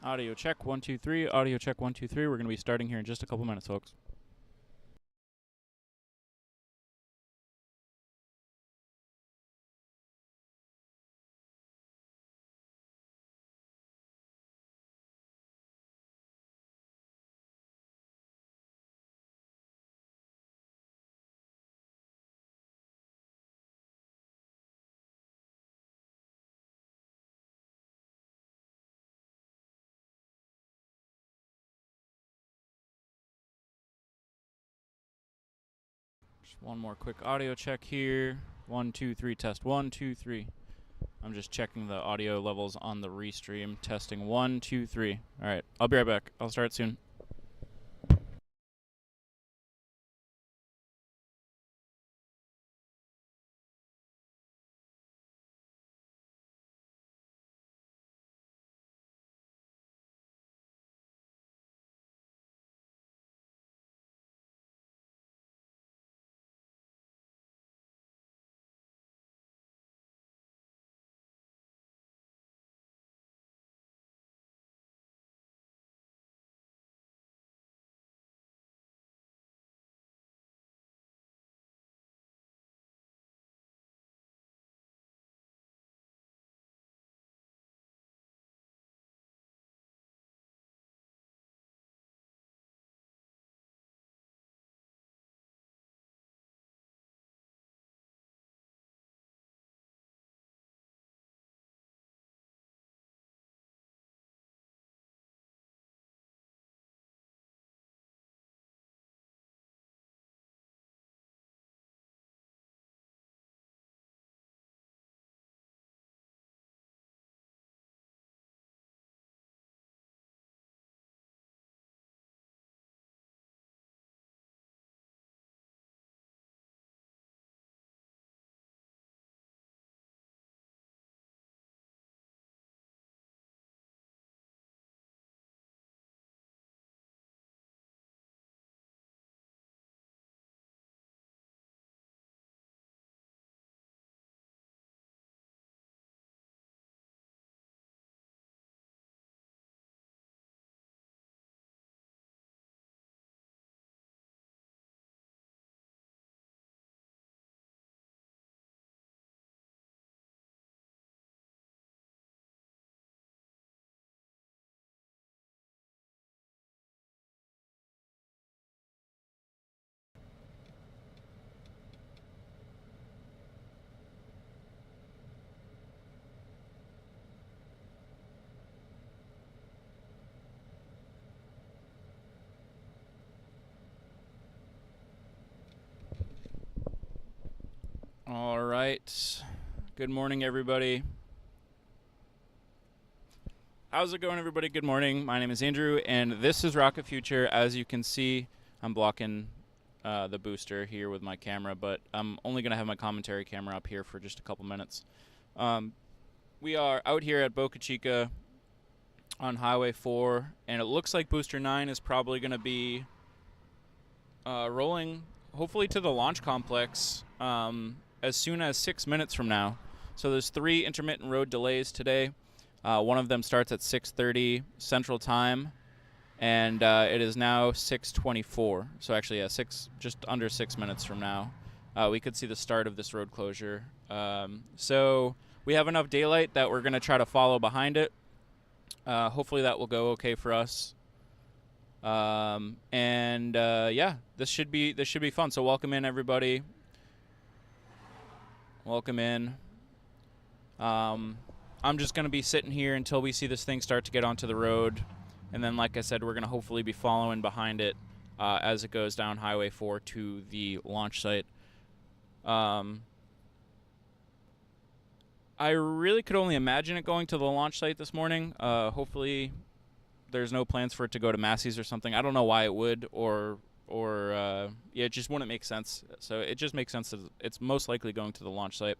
Audio check 1 2 3. Audio check 1 2 3. We're going to be starting here in just a couple minutes, folks. Just one more quick audio check here. 1 2 3 test 1 2 3. I'm just checking the audio levels on the restream. Testing 1 2 3. All right, I'll be right back. I'll start soon. All right. Good morning, everybody. How's it going, everybody? Good morning. My name is Andrew, and this is Rocket Future. As you can see, I'm blocking the booster here with my camera, but I'm only going to have my commentary camera up here for just a couple minutes. We are out here at Boca Chica on Highway 4, and it looks like Booster 9 is probably going to be rolling, hopefully, to the launch complex as soon as 6 minutes from now. So there's 3 intermittent road delays today. One of them starts at 6:30 Central Time, and it is now 6:24. So actually, yeah, just under 6 minutes from now, we could see the start of this road closure. So we have enough daylight that we're going to try to follow behind it. Hopefully that will go okay for us. Yeah, this should be fun. So welcome in, everybody. Welcome in. I'm just going to be sitting here until we see this thing start to get onto the road. And then, like I said, we're going to hopefully be following behind it as it goes down Highway 4 to the launch site. I really could only imagine it going to the launch site this morning. Hopefully there's no plans for it to go to Massey's or something. I don't know why it would, or yeah, it just wouldn't make sense. So it just makes sense that it's most likely going to the launch site.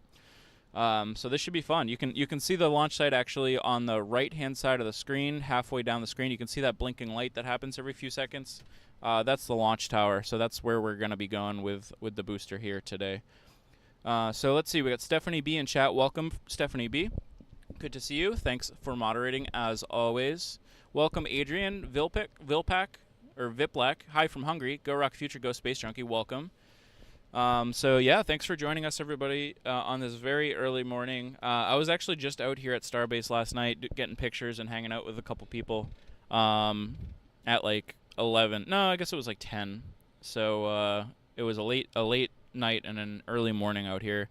So this should be fun. You can see the launch site actually on the right-hand side of the screen, halfway down the screen. You can see that blinking light that happens every few seconds. That's the launch tower. So that's where we're going to be going with the booster here today. So let's see. We got Stephanie B in chat. Welcome, Stephanie B. Good to see you. Thanks for moderating as always. Welcome, Adrian Vilpak, or Viplak. Hi from Hungary. Go Rock Future, Go Space Junkie. Welcome. So yeah, thanks for joining us, everybody, on this very early morning. I was actually just out here at Starbase last night, getting pictures and hanging out with a couple people. At like 11. No, I guess it was like 10. So it was a late night and an early morning out here.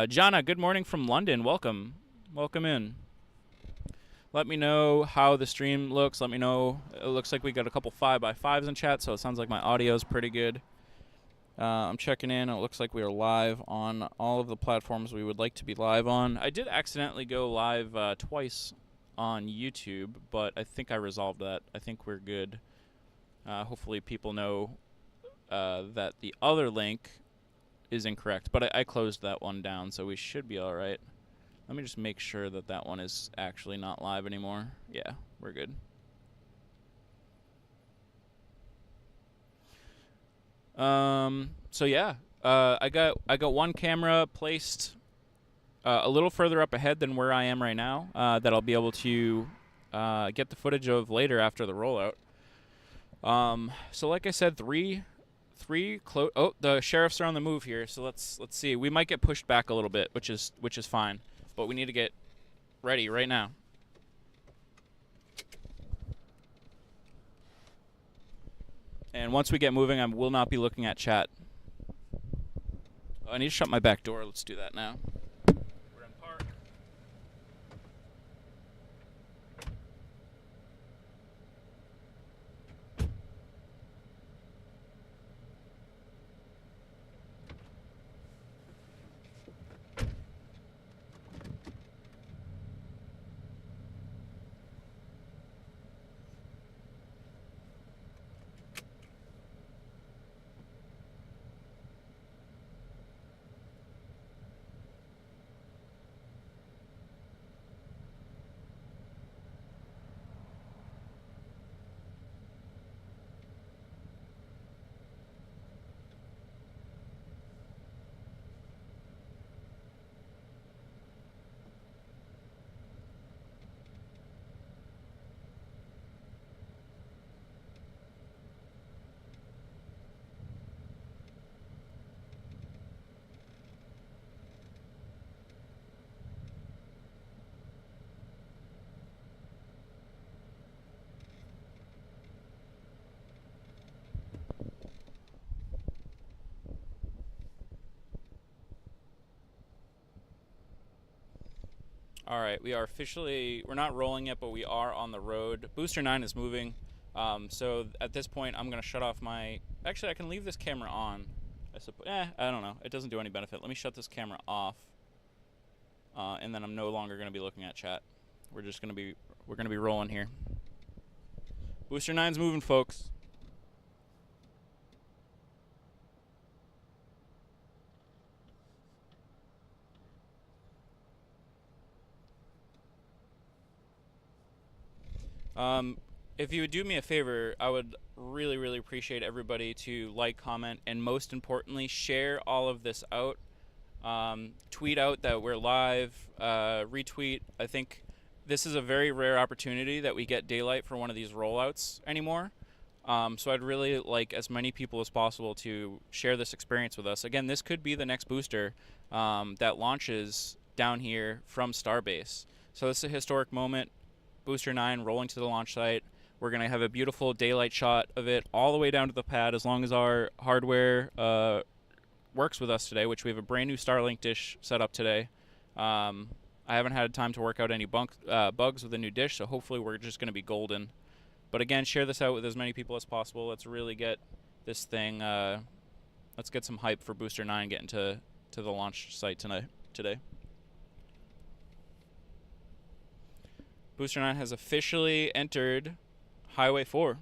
Jana, good morning from London. Welcome in. Let me know how the stream looks. Let me know. It looks like we got a couple 5x5s in chat, so it sounds like my audio is pretty good. I'm checking in. It looks like we are live on all of the platforms we would like to be live on. I did accidentally go live twice on YouTube, but I think I resolved that. I think we're good. Hopefully people know that the other link is incorrect, but I closed that one down, so we should be all right. Let me just make sure that that one is actually not live anymore. Yeah, we're good. So yeah, I got one camera placed a little further up ahead than where I am right now, that I'll be able to get the footage of later after the rollout. So like I said, three oh, the sheriffs are on the move here, so let's see. We might get pushed back a little bit, which is fine, but we need to get ready right now. And once we get moving, I will not be looking at chat. Oh, I need to shut my back door. Let's do that now. We're in park. All right, we are officially, we're not rolling yet, but we are on the road. Booster 9 is moving. So at this point, I'm going to shut off my, actually, I can leave this camera on. I don't know. It doesn't do any benefit. Let me shut this camera off. And then I'm no longer going to be looking at chat. We're going to be rolling here. Booster 9's moving, folks. If you would do me a favor, I would really, really appreciate everybody to like, comment, and most importantly, share all of this out. Tweet out that we're live, retweet. I think this is a very rare opportunity that we get daylight for one of these rollouts anymore. So I'd really like as many people as possible to share this experience with us. Again, this could be the next booster that launches down here from Starbase. So this is a historic moment. Booster 9 rolling to the launch site. We're going to have a beautiful daylight shot of it all the way down to the pad as long as our hardware works with us today, which we have a brand new Starlink dish set up today. I haven't had time to work out any bugs with the new dish, so hopefully we're just going to be golden. But again, share this out with as many people as possible. Let's really get this thing, let's get some hype for Booster 9 getting to the launch site today. Booster 9 has officially entered Highway 4.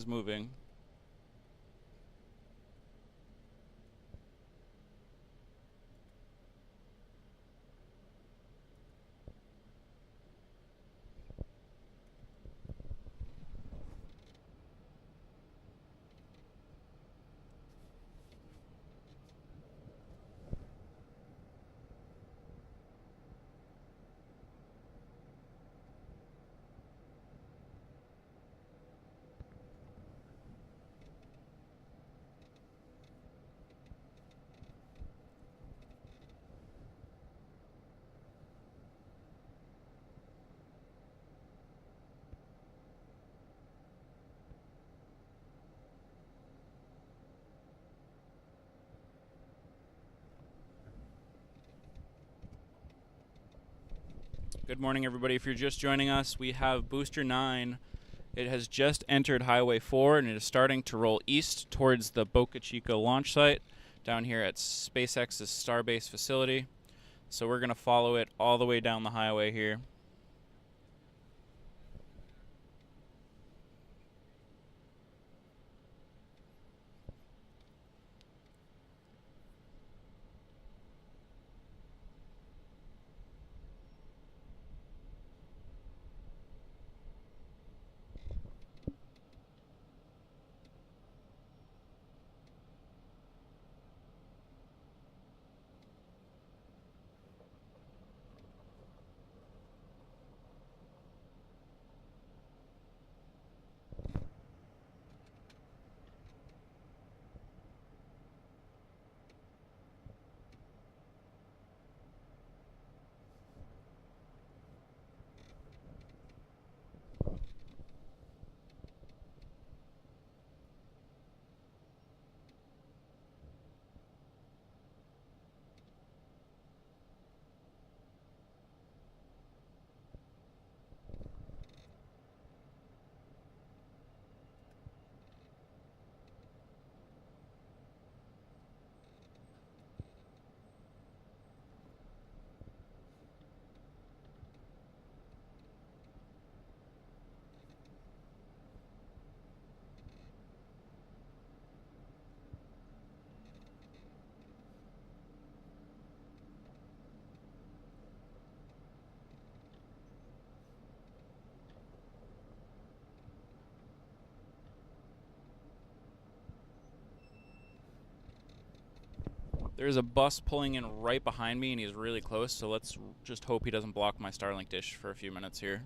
moving. Good morning, everybody. If you're just joining us, we have Booster 9. It has just entered Highway 4, and it is starting to roll east towards the Boca Chica launch site down here at SpaceX's Starbase facility. So we're going to follow it all the way down the highway here. There's a bus pulling in right behind me, and he's really close, so let's just hope he doesn't block my Starlink dish for a few minutes here.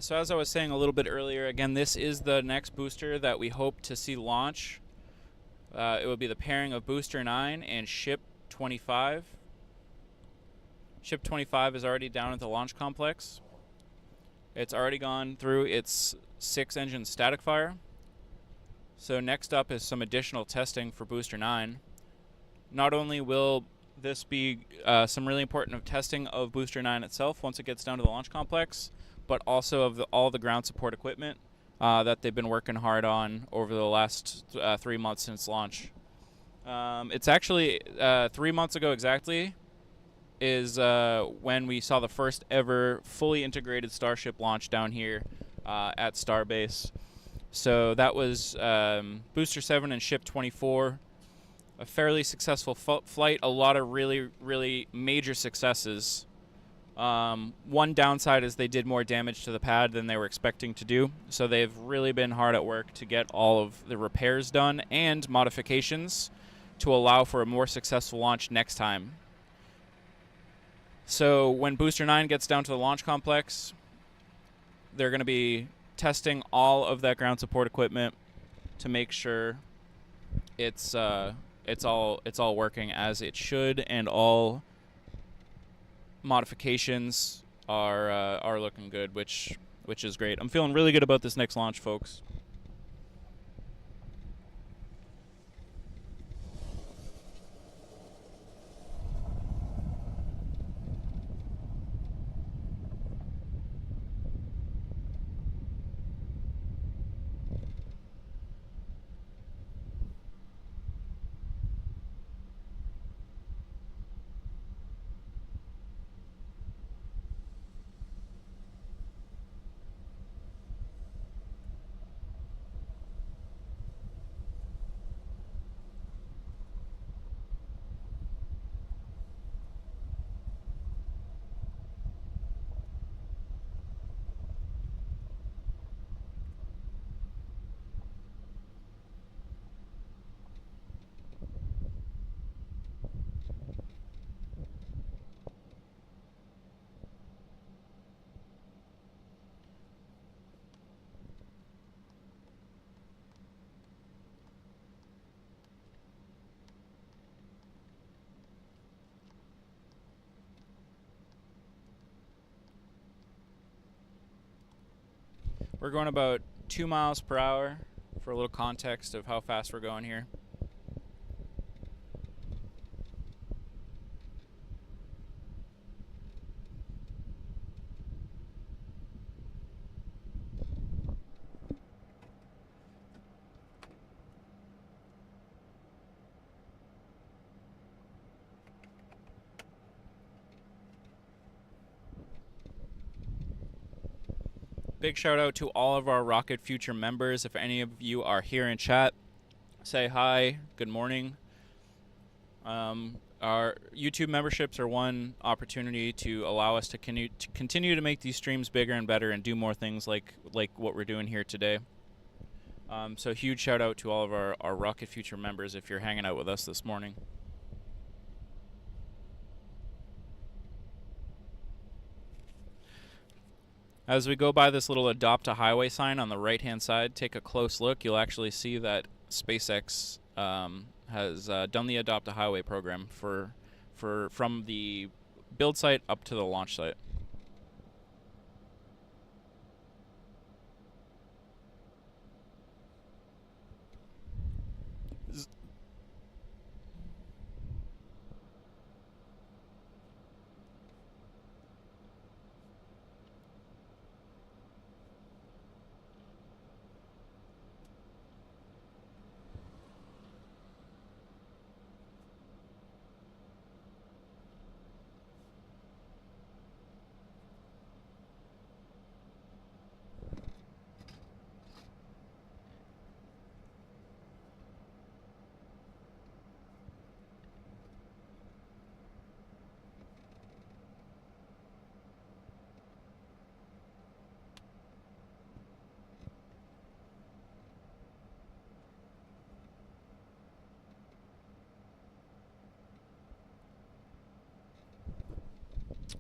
So as I was saying a little bit earlier, again, this is the next booster that we hope to see launch. It will be the pairing of Booster 9 and Ship 25. Ship 25 is already down at the launch complex. It's already gone through its 6-engine static fire. So next up is some additional testing for Booster 9. Not only will this be some really important testing of Booster 9 itself once it gets down to the launch complex, but also of all the ground support equipment that they've been working hard on over the last 3 months since launch. It's actually 3 months ago exactly is when we saw the first ever fully integrated Starship launch down here at Starbase. So that was Booster 7 and Ship 24. A fairly successful flight. A lot of really, really major successes. One downside is they did more damage to the pad than they were expecting to do. So they've really been hard at work to get all of the repairs done and modifications to allow for a more successful launch next time. So when Booster 9 gets down to the launch complex, they're going to be testing all of that ground support equipment to make sure it's all working as it should, and all modifications are looking good, which is great. I'm feeling really good about this next launch, folks. We're going about 2 miles per hour for a little context of how fast we're going here. Big shout out to all of our Rocket Future members. If any of you are here in chat, say hi, good morning. Our YouTube memberships are one opportunity to allow us to continue to make these streams bigger and better and do more things like what we're doing here today. So huge shout out to all of our Rocket Future members if you're hanging out with us this morning. As we go by this little Adopt a Highway sign on the right-hand side, take a close look. You'll actually see that SpaceX has done the Adopt a Highway program from the build site up to the launch site.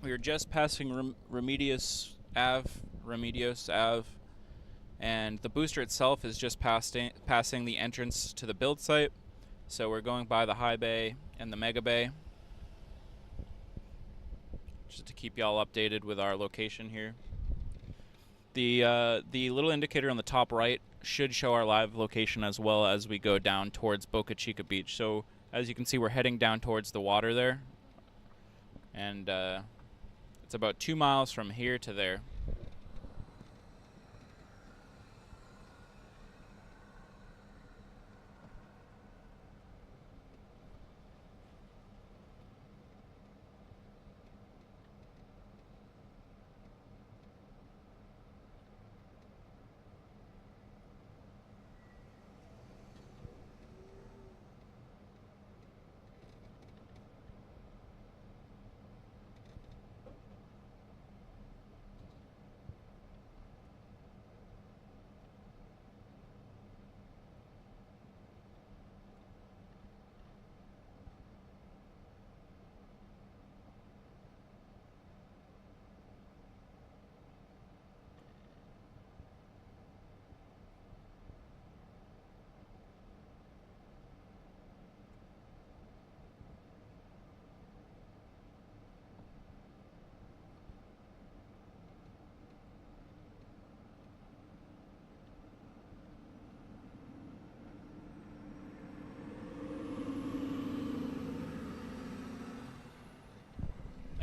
We are just passing Remedios Ave, and the booster itself is just passing the entrance to the build site. So we're going by the high bay and the mega bay, just to keep y'all updated with our location here. The little indicator on the top right should show our live location as well as we go down towards Boca Chica Beach. So as you can see, we're heading down towards the water there, and it's about 2 miles from here to there.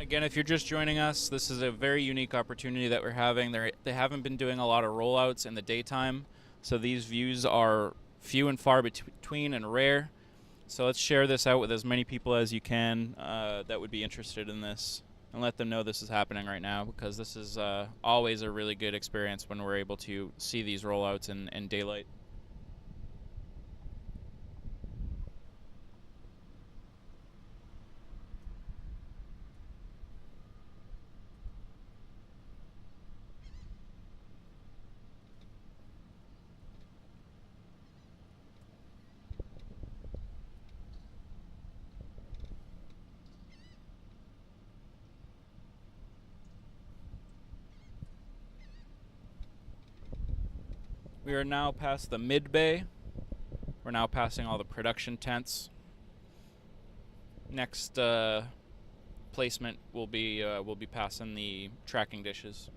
Again, if you're just joining us, this is a very unique opportunity that we're having. They haven't been doing a lot of rollouts in the daytime, so these views are few and far between and rare. So let's share this out with as many people as you can that would be interested in this, and let them know this is happening right now, because this is always a really good experience when we're able to see these rollouts in daylight. We are now past the mid bay. We're now passing all the production tents. Next placement will be passing the tracking dishes.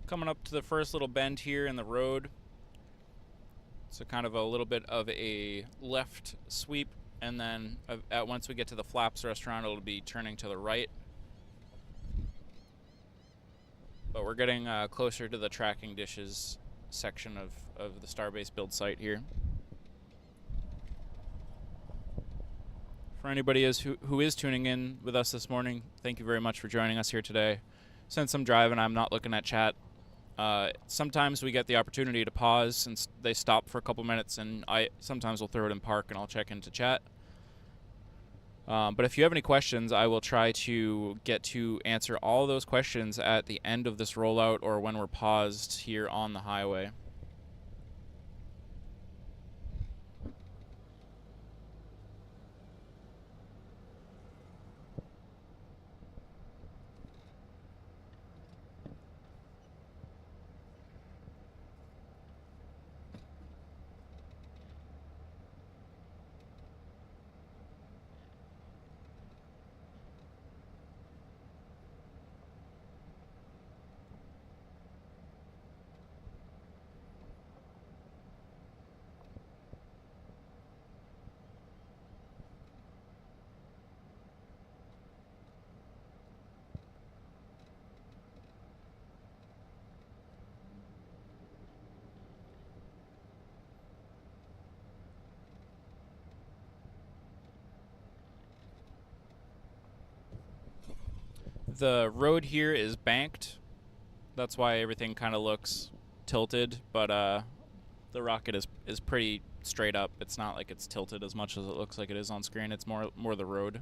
Coming up to the first little bend here in the road. So kind of a little bit of a left sweep, and then once we get to the Flaps restaurant, it'll be turning to the right. But we're getting closer to the tracking dishes section of the Starbase build site here. For anybody who is tuning in with us this morning, thank you very much for joining us here today. Since I'm driving, I'm not looking at chat. Sometimes we get the opportunity to pause and they stop for a couple minutes, and I sometimes will throw it in park and I'll check into chat. But if you have any questions, I will try to get to answer all of those questions at the end of this rollout or when we're paused here on the highway. The road here is banked. That's why everything kind of looks tilted, but the rocket is pretty straight up. It's not like it's tilted as much as it looks like it is on screen. It's more the road.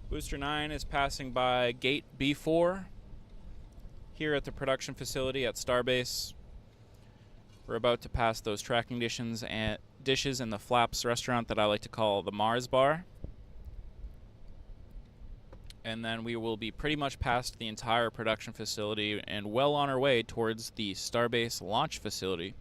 Booster 9 is passing by gate B4. here at the production facility at Starbase. We're about to pass those tracking dishes in the Flaps restaurant that I like to call the Mars Bar. And then we will be pretty much past the entire production facility and well on our way towards the Starbase launch facility.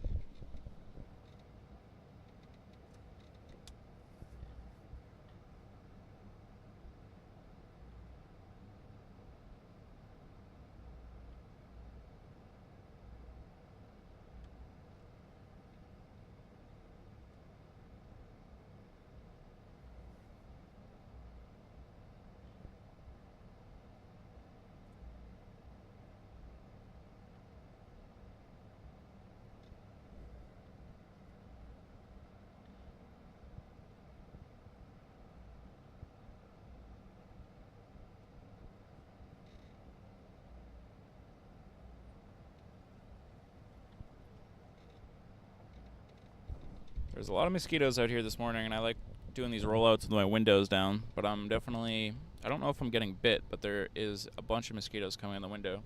There's a lot of mosquitoes out here this morning, and I like doing these rollouts with my windows down, but I don't know if I'm getting bit, but there is a bunch of mosquitoes coming in the window.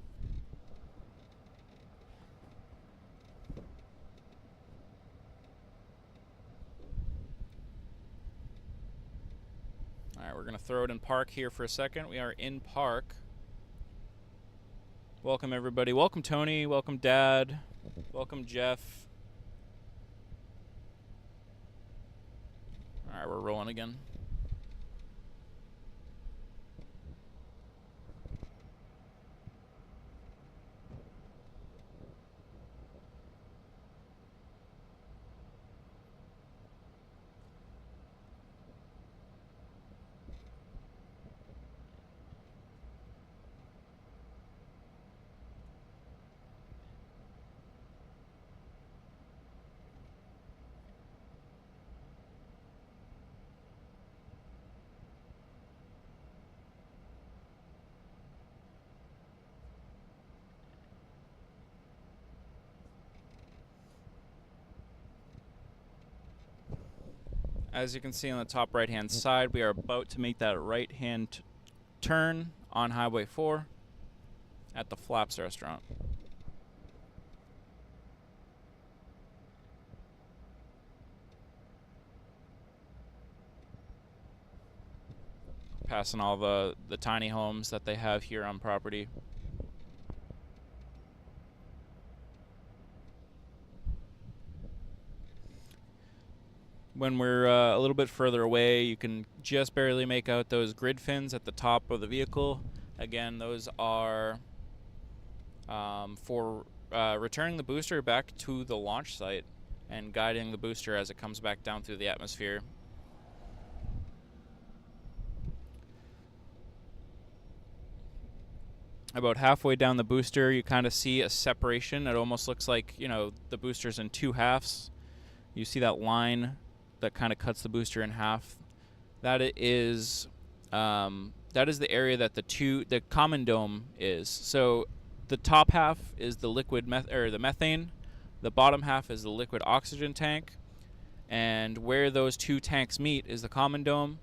Alright, we're going to throw it in park here for a second. We are in park. Welcome everybody. Welcome Tony. Welcome Dad. Welcome Jeff. Alright, we're rolling again. As you can see on the top right hand side, we are about to make that right hand turn on Highway 4 at the Flaps restaurant. Passing all the tiny homes that they have here on property. When we're a little bit further away, you can just barely make out those grid fins at the top of the vehicle. Again, those are for returning the booster back to the launch site and guiding the booster as it comes back down through the atmosphere. About halfway down the booster, you kind of see a separation. It almost looks like, you know, the booster's in two halves. You see that line that kind of cuts the booster in half. That is the area that the common dome is. So the top half is the liquid the methane. The bottom half is the liquid oxygen tank. And where those two tanks meet is the common dome.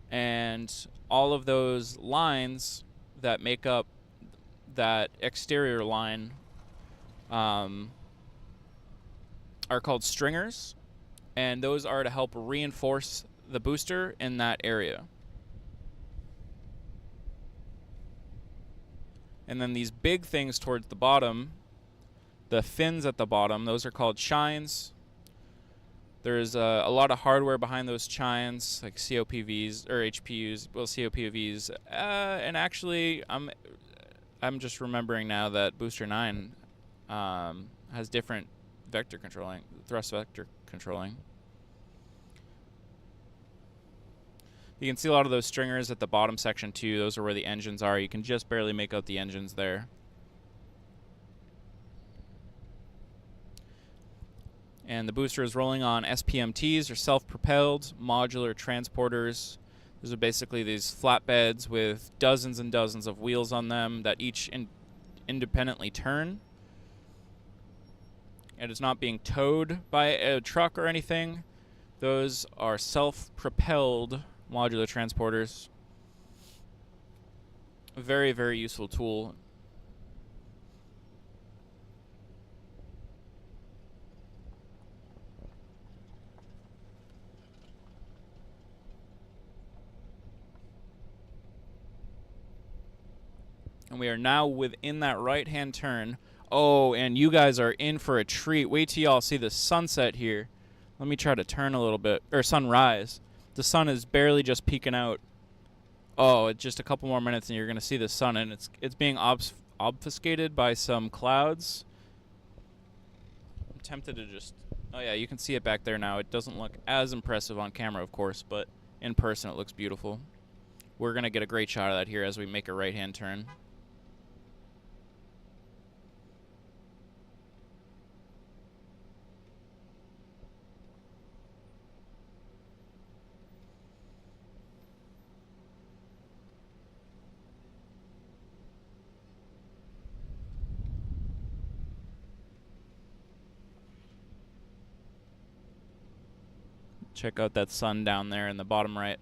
And all of those lines that make up that exterior line are called stringers. And those are to help reinforce the booster in that area. And then these big things towards the bottom, the fins at the bottom, those are called chines. There's a lot of hardware behind those chines, like COPVs or HPUs, well, COPVs. And actually, I'm just remembering now that Booster 9 has different vector controlling, thrust vector controlling. You can see a lot of those stringers at the bottom section too. Those are where the engines are. You can just barely make out the engines there. And the booster is rolling on SPMTs, or self-propelled modular transporters. Those are basically these flatbeds with dozens and dozens of wheels on them that each independently turn. And it's not being towed by a truck or anything. Those are self-propelled modular transporters. A very, very useful tool. And we are now within that right-hand turn. Oh, and you guys are in for a treat. Wait till y'all see the sunset here. Let me try to turn a little bit. Or sunrise. The sun is barely just peeking out. Oh, it's just a couple more minutes and you're going to see the sun. And it's being obfuscated by some clouds. I'm tempted to just... Oh, yeah, you can see it back there now. It doesn't look as impressive on camera, of course, but in person it looks beautiful. We're going to get a great shot of that here as we make a right-hand turn. Check out that sun down there in the bottom right.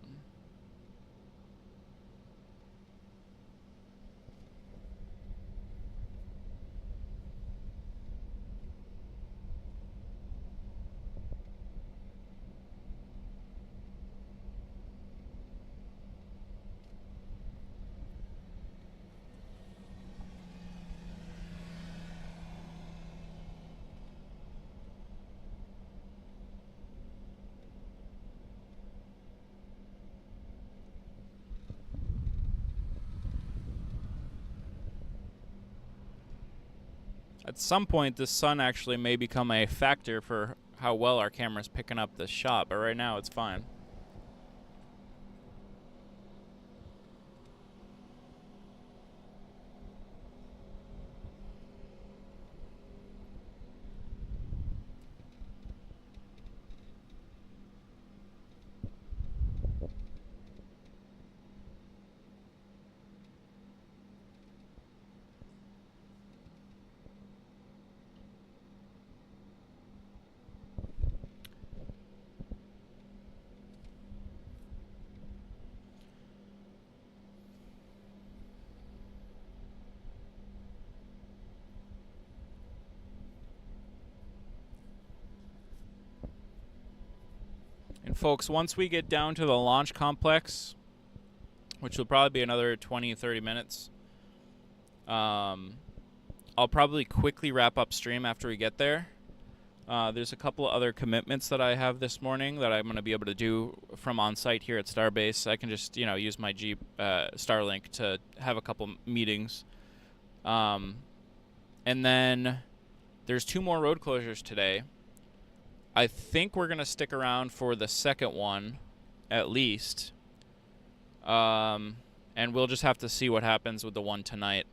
At some point, this sun actually may become a factor for how well our camera's picking up this shot, but right now it's fine. And folks, once we get down to the launch complex, which will probably be another 20-30 minutes, I'll probably quickly wrap up stream after we get there. There's a couple of other commitments that I have this morning that I'm going to be able to do from on-site here at Starbase. I can just, use my Jeep Starlink to have a couple meetings. And then there's 2 more road closures today. I think we're going to stick around for the second one, at least. And we'll just have to see what happens with the one tonight.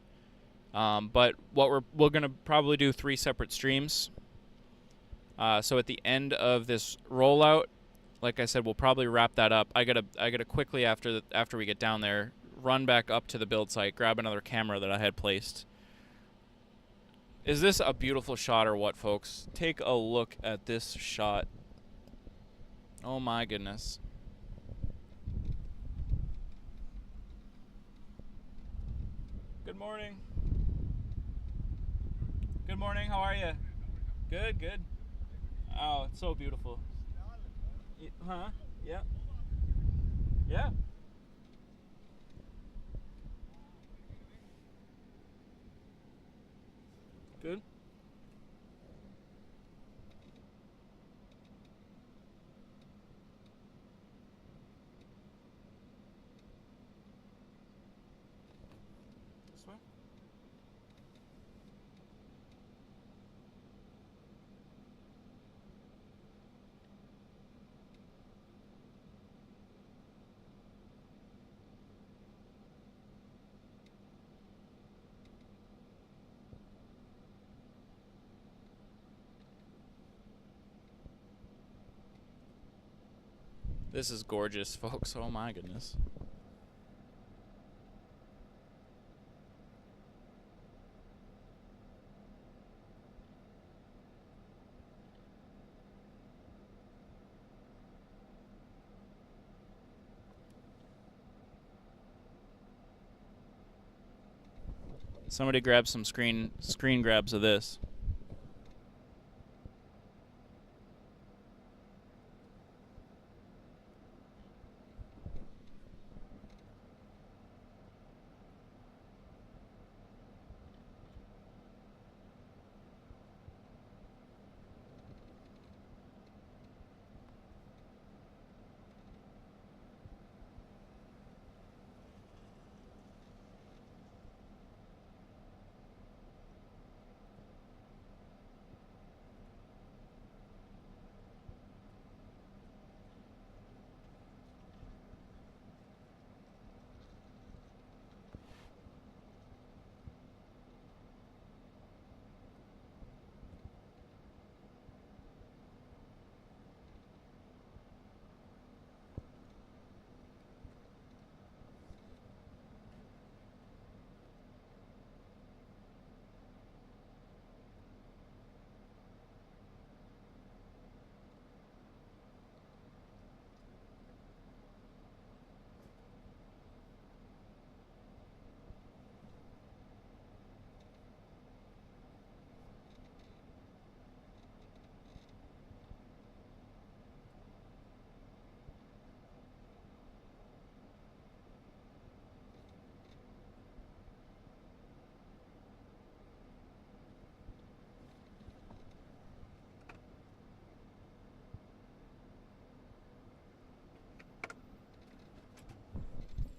But what we're going to probably do 3 separate streams. So at the end of this rollout, like I said, we'll probably wrap that up. I gotta quickly after we get down there, run back up to the build site, grab another camera that I had placed. Is this a beautiful shot or what, folks? Take a look at this shot. Oh my goodness. Good morning. Good morning, how are you? Good, good. Oh, it's so beautiful. Huh? Yeah. Yeah. Good. This way? This is gorgeous, folks. Oh my goodness. Somebody grab some screen grabs of this.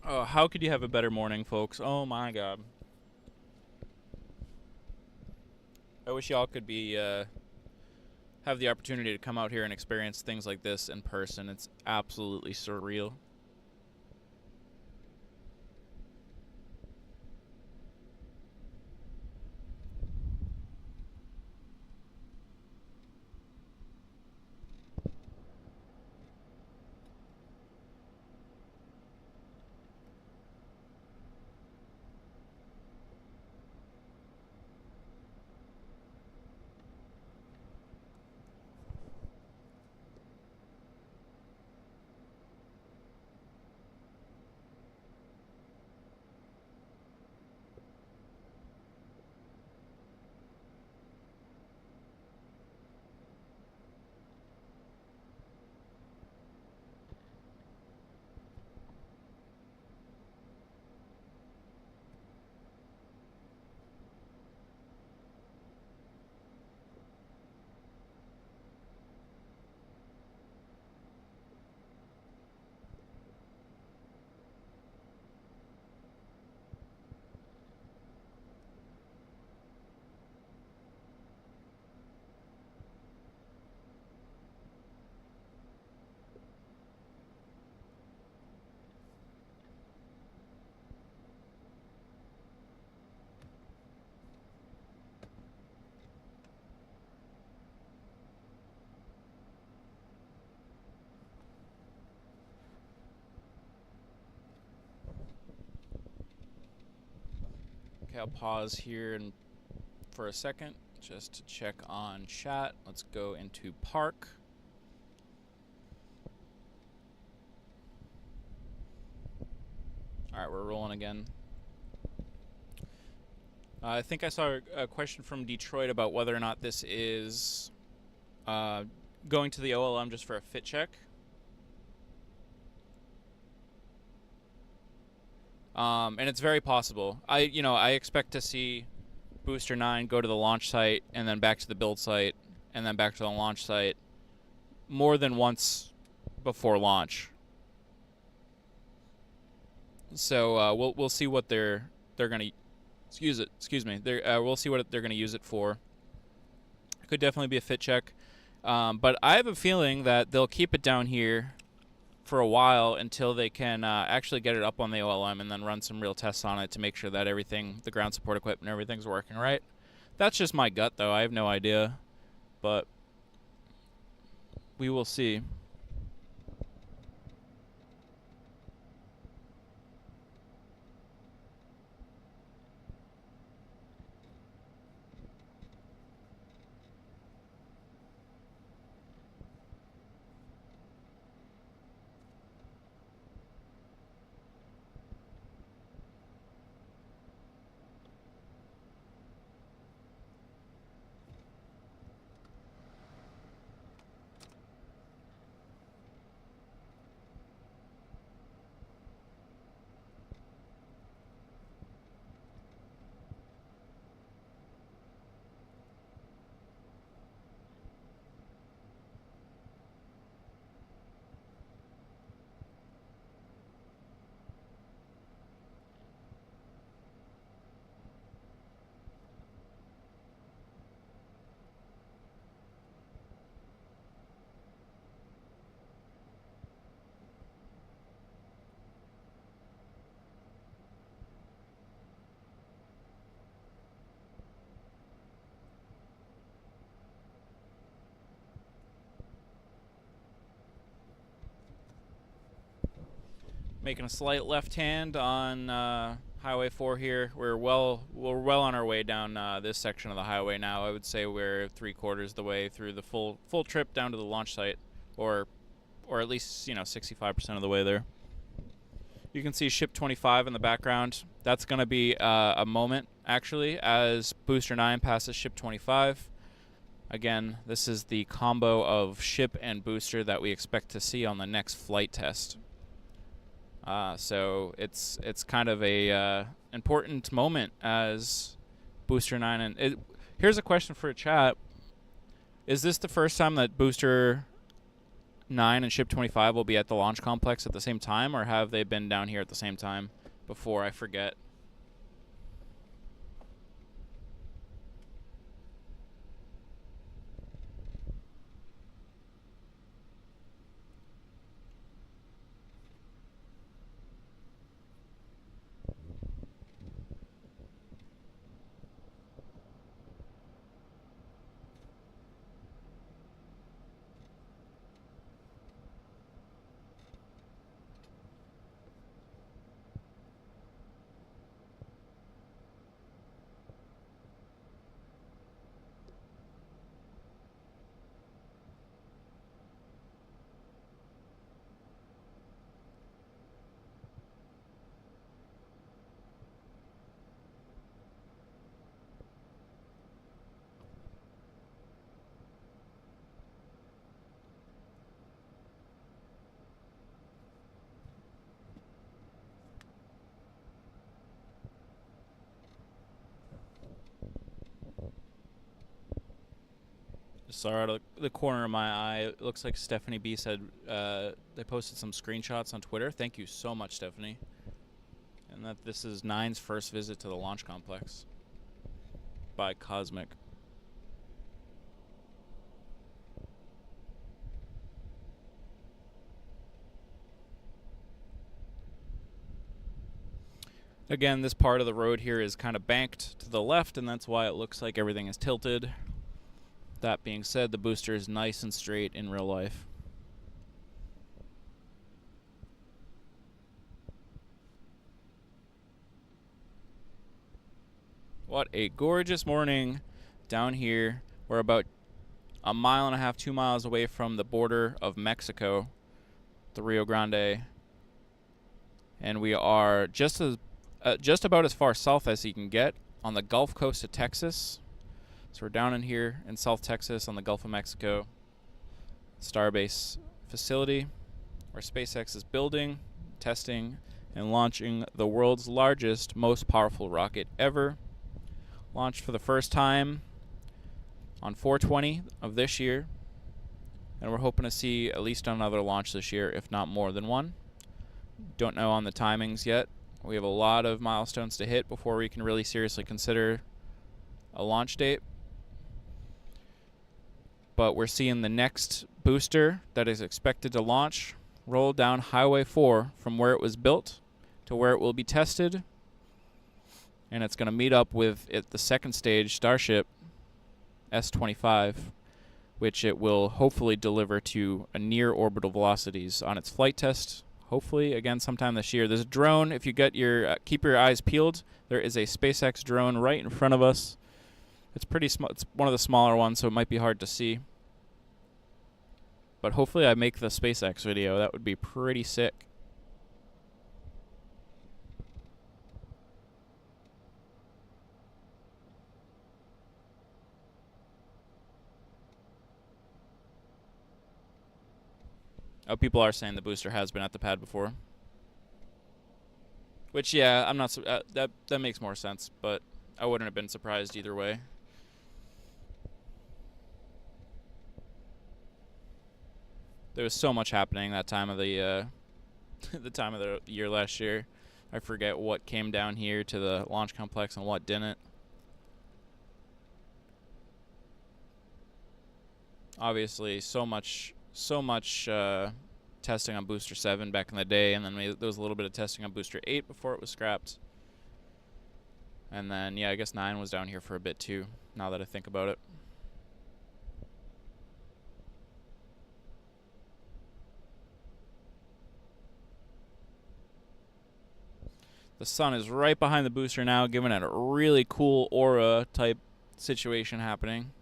Oh, how could you have a better morning, folks? Oh my god. I wish y'all could be have the opportunity to come out here and experience things like this in person. It's absolutely surreal. Okay, I'll pause here and for a second just to check on chat. Let's go into park. All right, we're rolling again. I think I saw a question from Detroit about whether or not this is going to the OLM just for a fit check. And it's very possible. I expect to see Booster 9 go to the launch site and then back to the build site and then back to the launch site more than once before launch. So we'll see what they're gonna we'll see what they're gonna use it for. It could definitely be a fit check, but I have a feeling that they'll keep it down here for a while until they can actually get it up on the OLM and then run some real tests on it to make sure that everything, the ground support equipment, everything's working right. That's just my gut, though. I have no idea, but we will see. Making a slight left hand on Highway 4 here. We're well on our way down this section of the highway now. I would say we're 3/4 the way through the full trip down to the launch site, or at least 65% of the way there. You can see Ship 25 in the background. That's going to be a moment actually as Booster 9 passes Ship 25. Again, this is the combo of ship and booster that we expect to see on the next flight test. So it's kind of a important moment as Booster 9 and here's a question for a chat. Is this the first time that Booster 9 and Ship 25 will be at the launch complex at the same time, or have they been down here at the same time before? I forget. Sorry, out of the corner of my eye, it looks like Stephanie B said they posted some screenshots on Twitter. Thank you so much, Stephanie. And that this is 9's first visit to the launch complex by Cosmic. Again, this part of the road here is kind of banked to the left, and that's why it looks like everything is tilted. That being said, the booster is nice and straight in real life. What a gorgeous morning down here. We're about 1.5 miles, 2 miles away from the border of Mexico, the Rio Grande. And we are just about as far south as you can get on the Gulf Coast of Texas. So we're down in here in South Texas on the Gulf of Mexico, Starbase facility, where SpaceX is building, testing, and launching the world's largest, most powerful rocket ever. Launched for the first time on 4/20 of this year, and we're hoping to see at least another launch this year, if not more than one. Don't know on the timings yet. We have a lot of milestones to hit before we can really seriously consider a launch date. But we're seeing the next booster that is expected to launch roll down Highway 4 from where it was built to where it will be tested. And it's going to meet up with the second stage Starship S-25, which it will hopefully deliver to a near orbital velocities on its flight test. Hopefully, again, sometime this year. There's a drone. If you get keep your eyes peeled, there is a SpaceX drone right in front of us. It's pretty small. It's one of the smaller ones, so it might be hard to see. But hopefully I make the SpaceX video. That would be pretty sick. Oh, people are saying the booster has been at the pad before. Which, yeah, I'm not. That makes more sense, but I wouldn't have been surprised either way. There was so much happening that time of the the time of the year last year. I forget what came down here to the launch complex and what didn't. Obviously, so much testing on Booster 7 back in the day, and then there was a little bit of testing on Booster 8 before it was scrapped. And then, yeah, I guess 9 was down here for a bit too, now that I think about it. The sun is right behind the booster now, giving it a really cool aura type situation happening.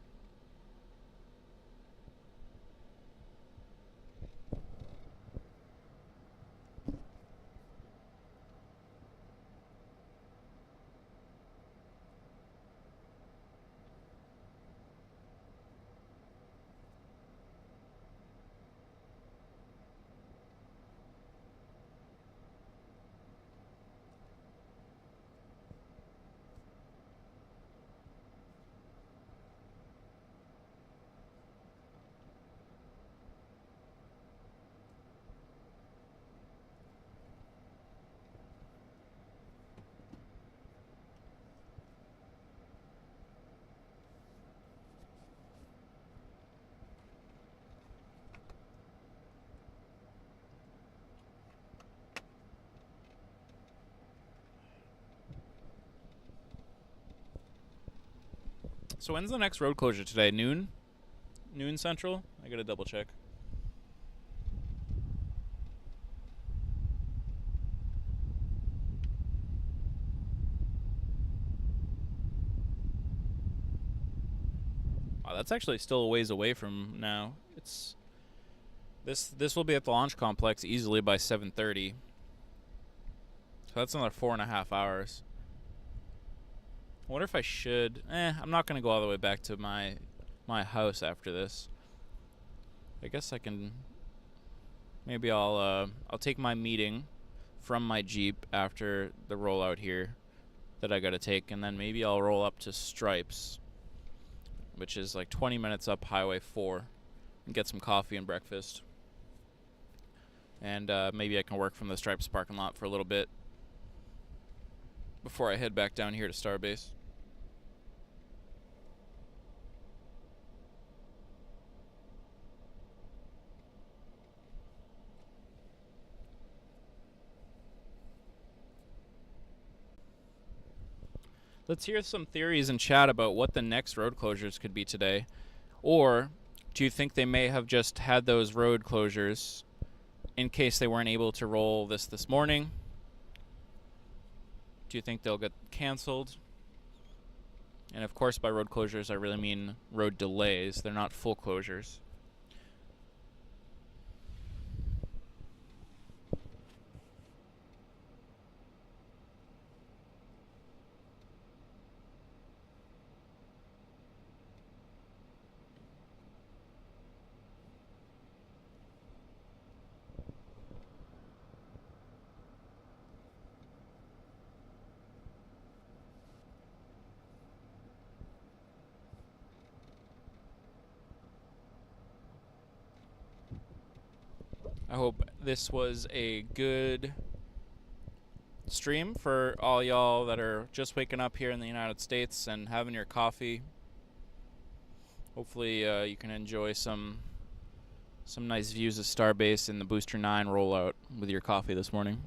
So when's the next road closure today? Noon? Noon Central? I gotta double check. Wow, that's actually still a ways away from now. It's this will be at the launch complex easily by 7:30. So that's another 4.5 hours. I wonder if I should. I'm not gonna go all the way back to my house after this. I guess I can. Maybe I'll take my meeting from my Jeep after the rollout here that I gotta take, and then maybe I'll roll up to Stripes, which is like 20 minutes up Highway 4, and get some coffee and breakfast. And maybe I can work from the Stripes parking lot for a little bit before I head back down here to Starbase. Let's hear some theories in chat about what the next road closures could be today. Or do you think they may have just had those road closures in case they weren't able to roll this morning? Do you think they'll get canceled? And of course, by road closures, I really mean road delays. They're not full closures. I hope this was a good stream for all y'all that are just waking up here in the United States and having your coffee. Hopefully you can enjoy some nice views of Starbase and the Booster 9 rollout with your coffee this morning.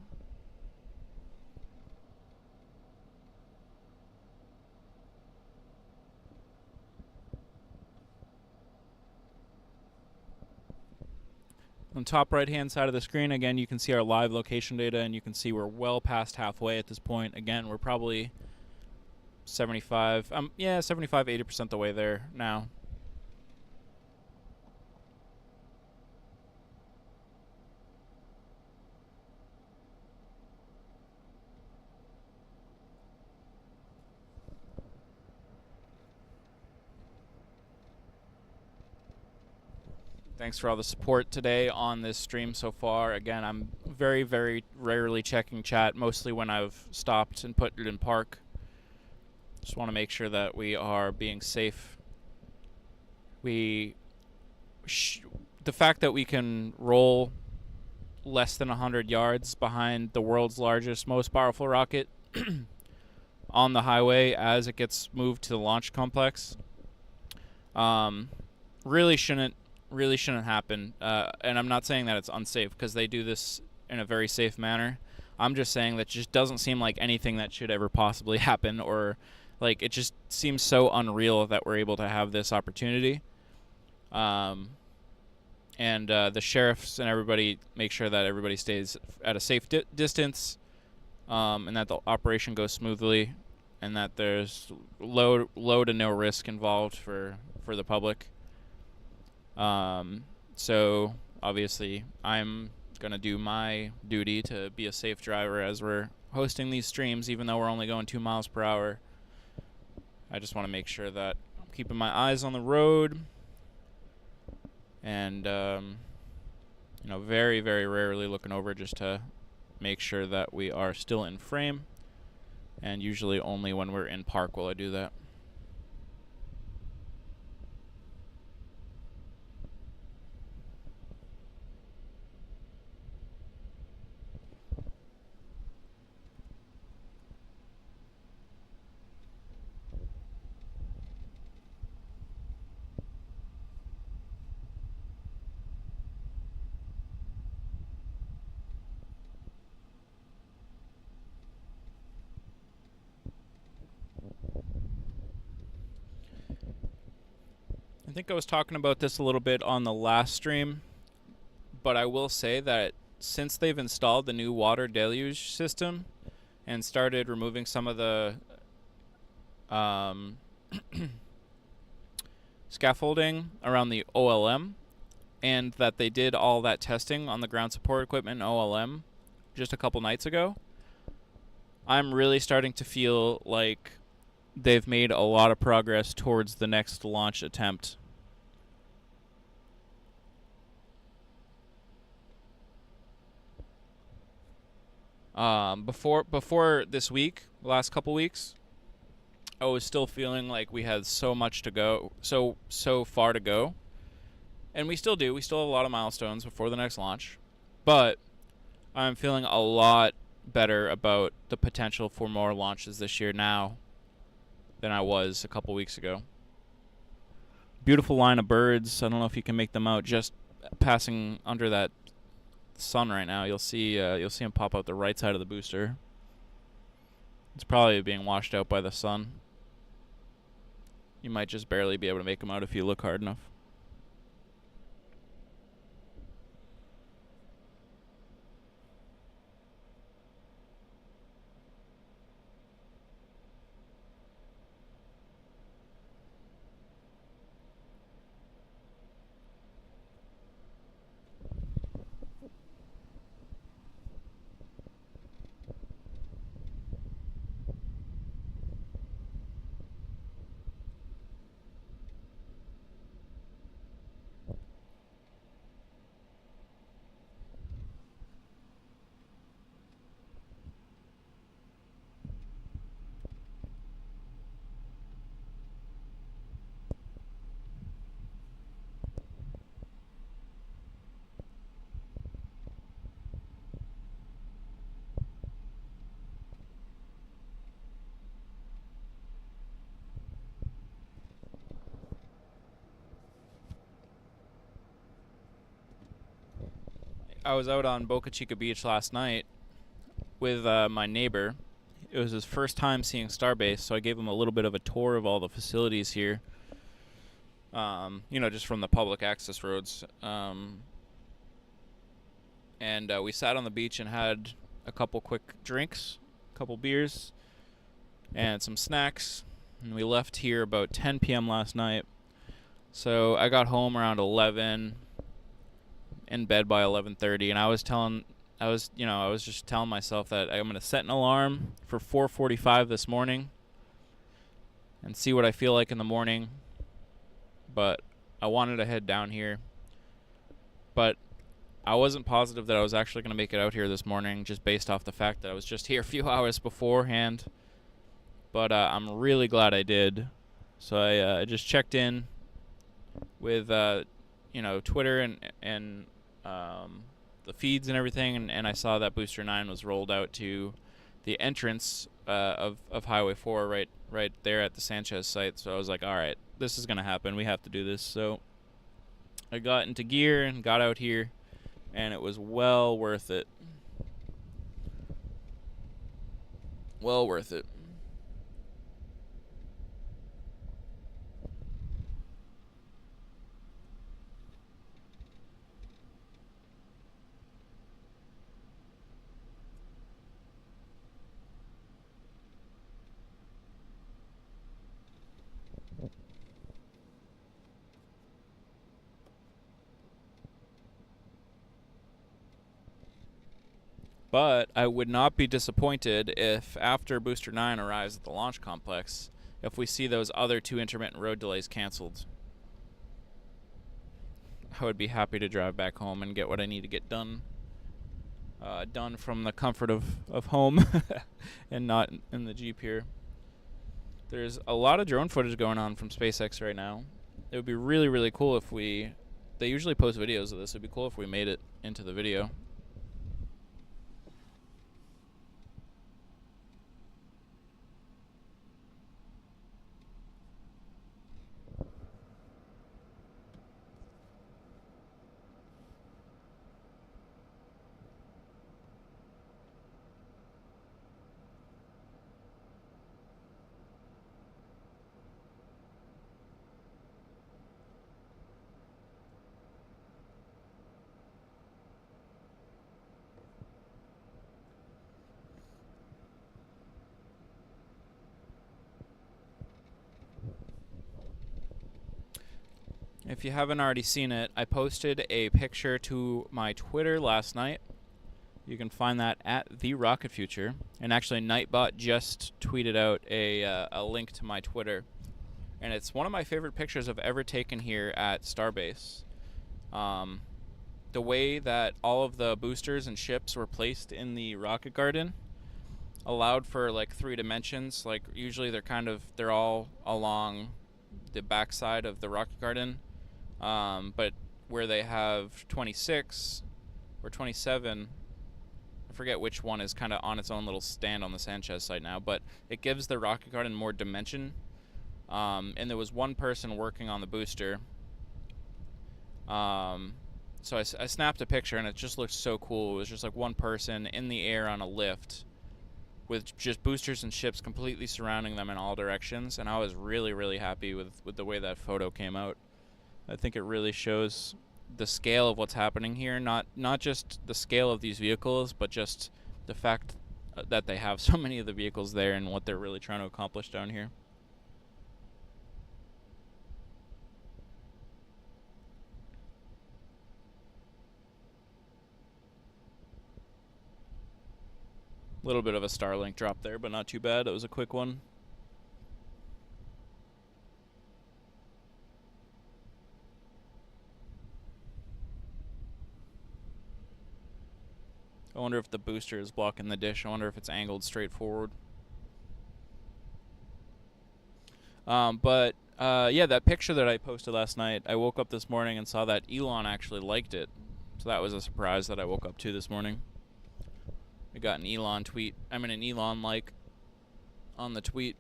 On the top right hand side of the screen, again, you can see our live location data, and you can see we're well past halfway at this point. Again, we're probably 75, 80% the way there now. Thanks for all the support today on this stream so far. Again, I'm very, very rarely checking chat, mostly when I've stopped and put it in park. Just want to make sure that we are being safe. The fact that we can roll less than 100 yards behind the world's largest, most powerful rocket on the highway as it gets moved to the launch complex really shouldn't happen. And I'm not saying that it's unsafe, because they do this in a very safe manner. I'm just saying that just doesn't seem like anything that should ever possibly happen, or like it just seems so unreal that we're able to have this opportunity. And the sheriffs and everybody make sure that everybody stays at a safe distance, and that the operation goes smoothly, and that there's low to no risk involved for the public. So obviously I'm going to do my duty to be a safe driver as we're hosting these streams, even though we're only going 2 miles per hour. I just want to make sure that I'm keeping my eyes on the road, and, very, very rarely looking over just to make sure that we are still in frame. And usually only when we're in park will I do that. I think I was talking about this a little bit on the last stream, but I will say that since they've installed the new water deluge system and started removing some of the scaffolding around the OLM, and that they did all that testing on the ground support equipment in OLM just a couple nights ago, I'm really starting to feel like they've made a lot of progress towards the next launch attempt. Before this week, last couple weeks, I was still feeling like we had so much to go, so far to go. And we still do. We still have a lot of milestones before the next launch. But I'm feeling a lot better about the potential for more launches this year now than I was a couple weeks ago. Beautiful line of birds. I don't know if you can make them out just passing under that sun right now. You'll see them pop out the right side of the booster. It's probably being washed out by the sun. You might just barely be able to make them out if you look hard enough. I was out on Boca Chica Beach last night with my neighbor. It was his first time seeing Starbase, so I gave him a little bit of a tour of all the facilities here. Just from the public access roads. And we sat on the beach and had a couple quick drinks, a couple beers, and some snacks. And we left here about 10 p.m. last night. So I got home around 11, in bed by 11:30, and I was just telling myself that I'm going to set an alarm for 4:45 this morning and see what I feel like in the morning. But I wanted to head down here. But I wasn't positive that I was actually going to make it out here this morning, just based off the fact that I was just here a few hours beforehand. But I'm really glad I did. So I just checked in with Twitter and the feeds and everything, and I saw that Booster 9 was rolled out to the entrance of Highway 4 right there at the Sanchez site. So I was like, all right, this is going to happen. We have to do this. So I got into gear and got out here, and it was well worth it. Well worth it. But I would not be disappointed if, after Booster 9 arrives at the launch complex, if we see those other 2 intermittent road delays canceled. I would be happy to drive back home and get what I need to get done from the comfort of home and not in the Jeep here. There's a lot of drone footage going on from SpaceX right now. It would be really, really cool if they usually post videos of this. It would be cool if we made it into the video. If you haven't already seen it, I posted a picture to my Twitter last night. You can find that at The Rocket Future. And actually, Nightbot just tweeted out a link to my Twitter. And it's one of my favorite pictures I've ever taken here at Starbase. The way that all of the boosters and ships were placed in the rocket garden allowed for like 3 dimensions. Like usually they're all along the backside of the rocket garden. But where they have 26 or 27, I forget which one is kind of on its own little stand on the Sanchez site now, but it gives the rocket garden more dimension. And there was one person working on the booster. So I snapped a picture, and it just looked so cool. It was just like one person in the air on a lift with just boosters and ships completely surrounding them in all directions, and I was really, really happy with the way that photo came out. I think it really shows the scale of what's happening here, not just the scale of these vehicles, but just the fact that they have so many of the vehicles there and what they're really trying to accomplish down here. A little bit of a Starlink drop there, but not too bad. It was a quick one. I wonder if the booster is blocking the dish. I wonder if it's angled straight forward. Yeah, that picture that I posted last night, I woke up this morning and saw that Elon actually liked it. So that was a surprise that I woke up to this morning. I got an Elon like on the tweet.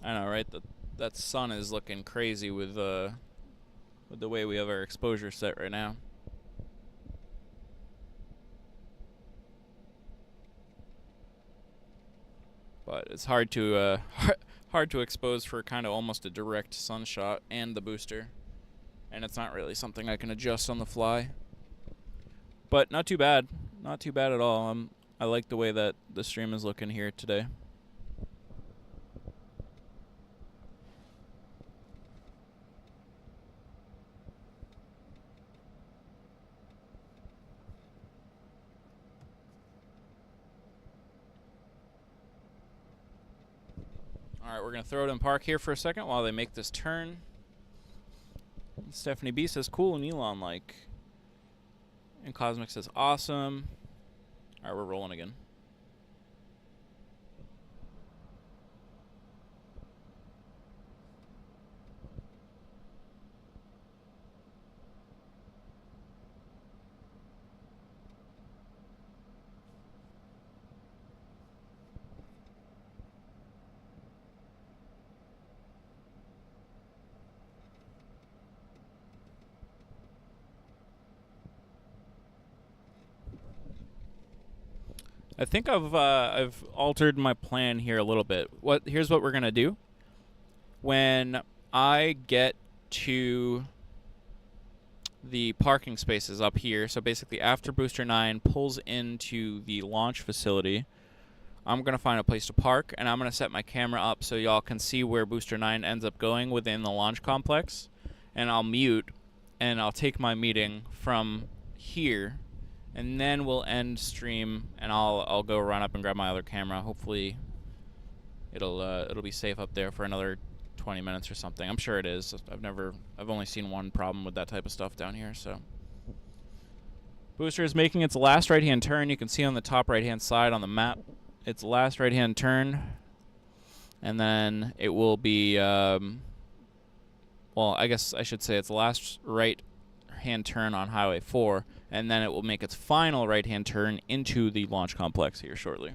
I know, right? That sun is looking crazy with the way we have our exposure set right now. But it's hard to expose for kind of almost a direct sun shot and the booster, and it's not really something I can adjust on the fly. But not too bad at all. I like the way that the stream is looking here today. Alright, we're going to throw it in park here for a second while they make this turn. Stephanie B says, cool and Elon like. And Cosmic says, awesome. Alright, we're rolling again. I think I've altered my plan here a little bit. Here's what we're gonna do. When I get to the parking spaces up here, so basically after Booster 9 pulls into the launch facility, I'm gonna find a place to park, and I'm gonna set my camera up so y'all can see where Booster 9 ends up going within the launch complex, and I'll mute, and I'll take my meeting from here. And then we'll end stream, and I'll go run up and grab my other camera. Hopefully, it'll be safe up there for another 20 minutes or something. I'm sure it is. I've only seen one problem with that type of stuff down here. So, booster is making its last right-hand turn. You can see on the top right-hand side on the map, its last right-hand turn, and then it will be. Well, I guess I should say its last right-hand turn on Highway 4. And then it will make its final right-hand turn into the launch complex here shortly.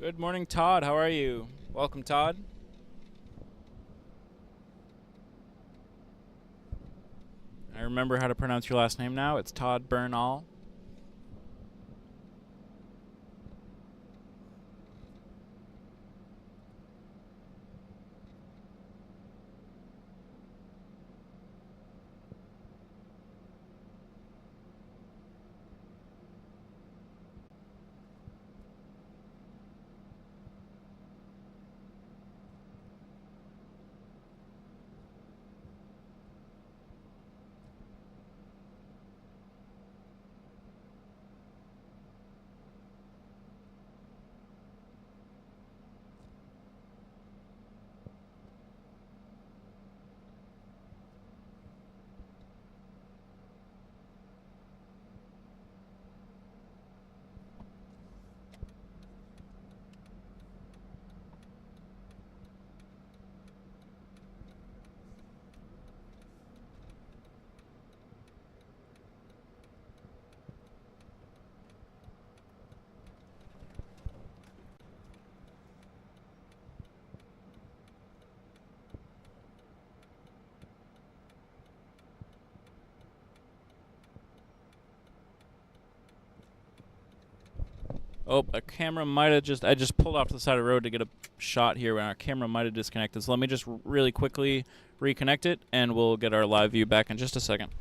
Good morning, Todd. How are you? Welcome, Todd. I remember how to pronounce your last name now. It's Todd Bernal. Oh, a camera might have I just pulled off to the side of the road to get a shot here when our camera might have disconnected. So let me just really quickly reconnect it, and we'll get our live view back in just a second.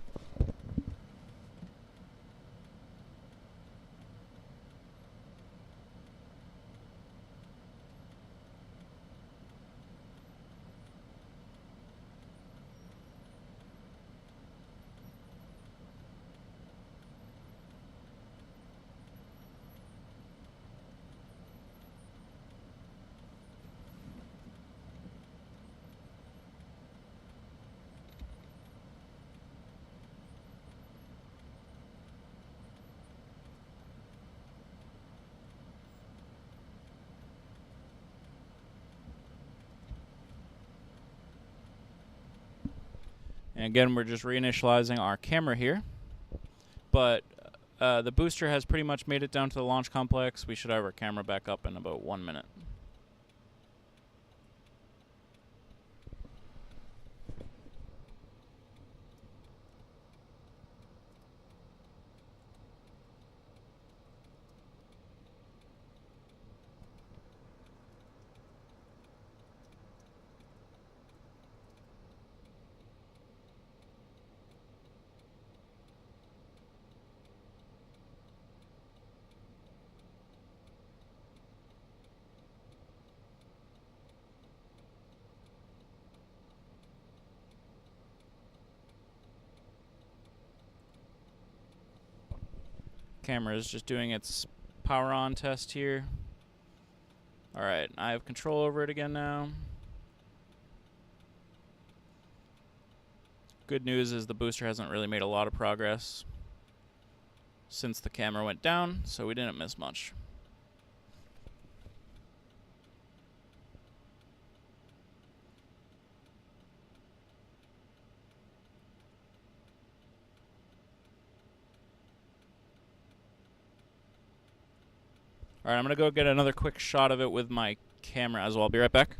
And again, we're just reinitializing our camera here. But the booster has pretty much made it down to the launch complex. We should have our camera back up in about 1 minute. Camera is just doing its power on test here. Alright, I have control over it again now. Good news is the booster hasn't really made a lot of progress since the camera went down, so we didn't miss much. Alright, I'm going to go get another quick shot of it with my camera as well. I'll be right back.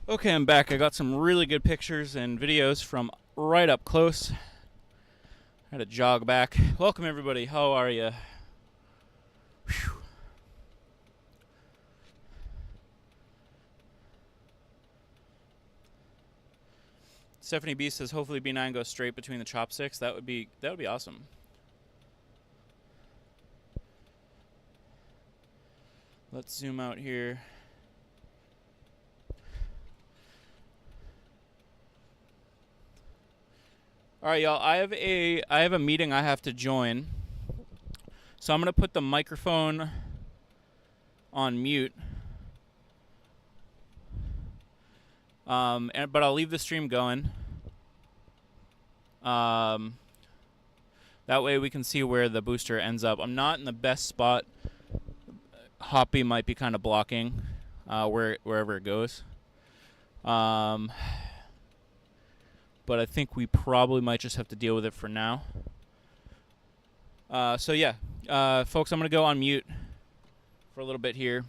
Okay, I'm back. I got some really good pictures and videos from right up close. I had to jog back. Welcome, everybody. How are you? Stephanie B says, hopefully B9 goes straight between the chopsticks. That would be awesome. Let's zoom out here. All right, y'all. I have a meeting I have to join, so I'm gonna put the microphone on mute. But I'll leave the stream going. That way we can see where the booster ends up. I'm not in the best spot. Hoppy might be kind of blocking wherever it goes. But I think we probably might just have to deal with it for now. So yeah, folks, I'm gonna go on mute for a little bit here.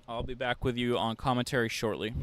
I'll be back with you on commentary shortly.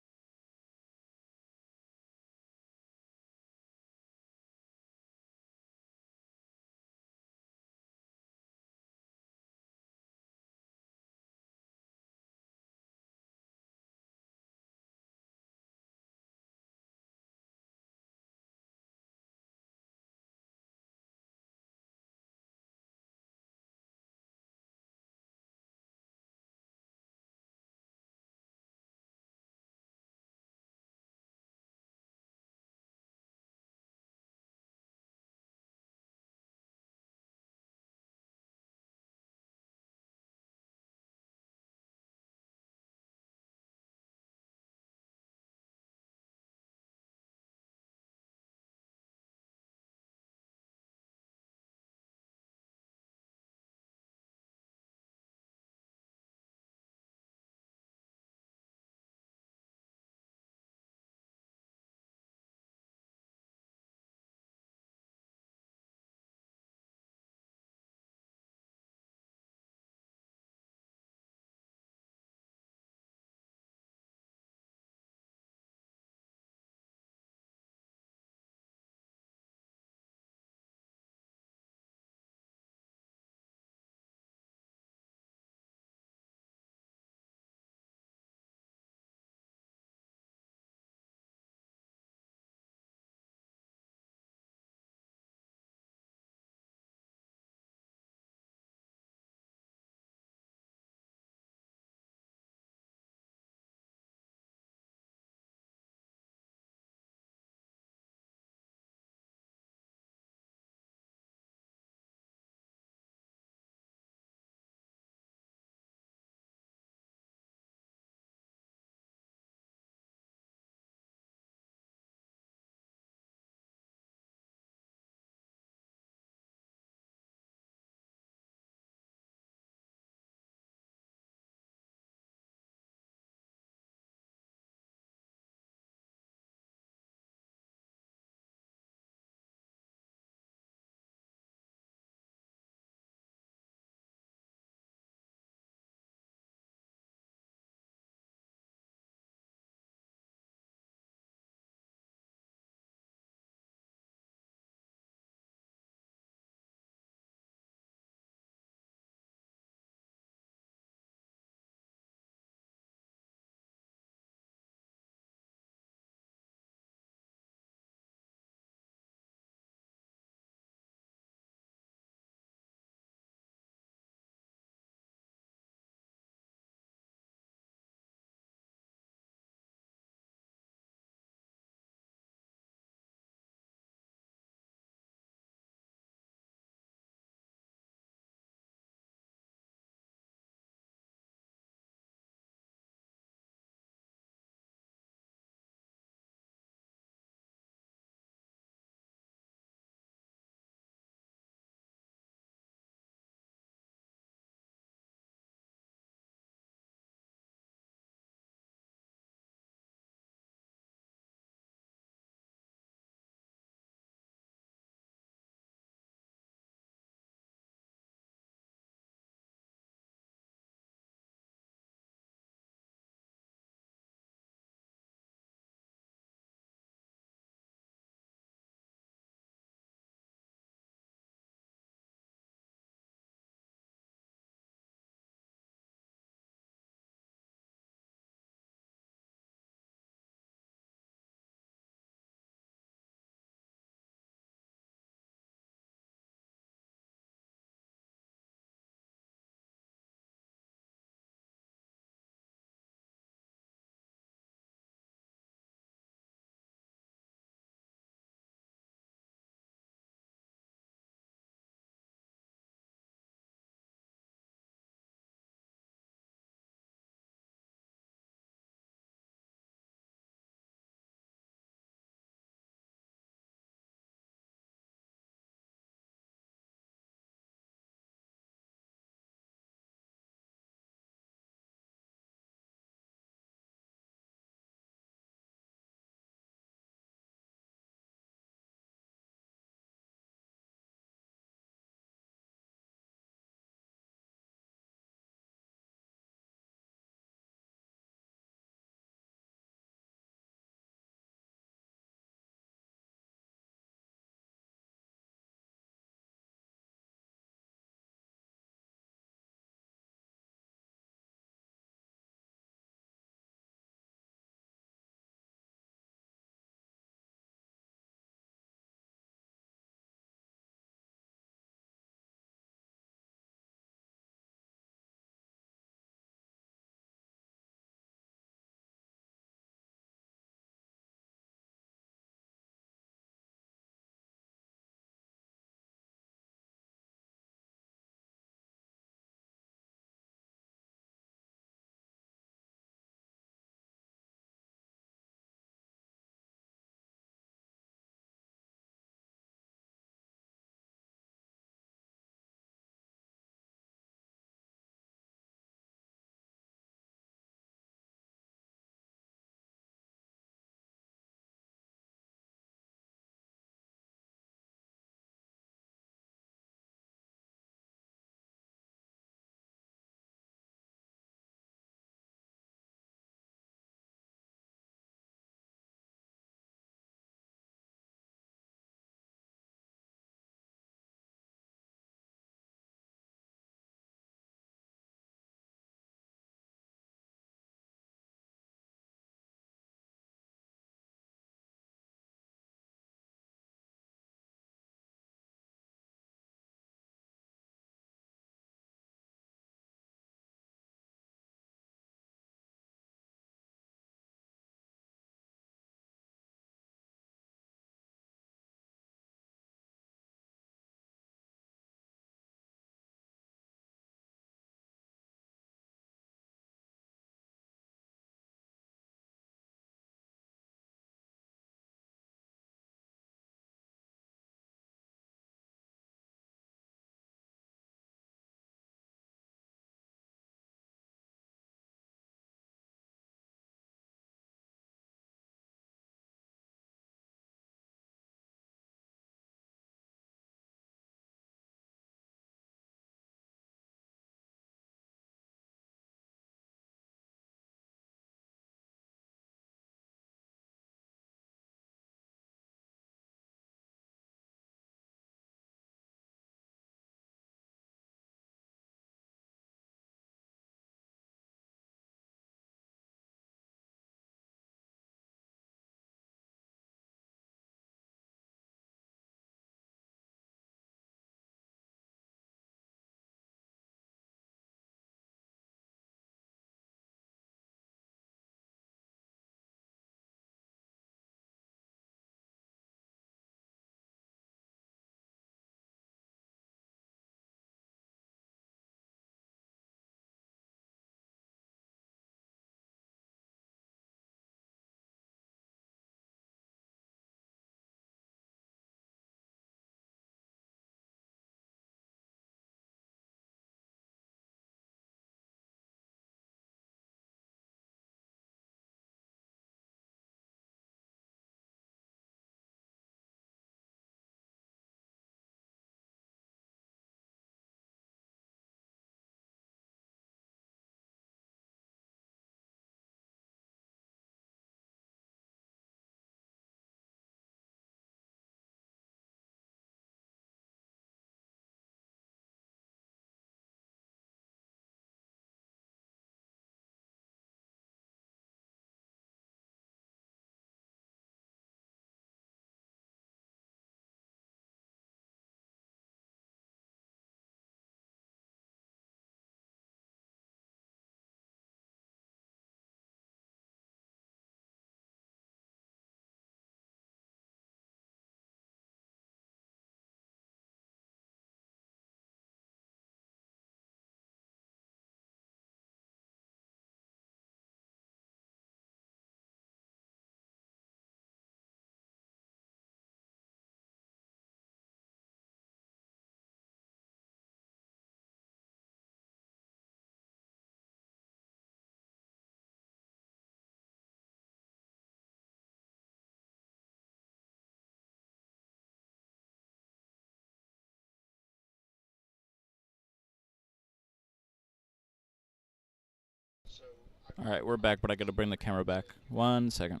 All right, we're back, but I got to bring the camera back. 1 second.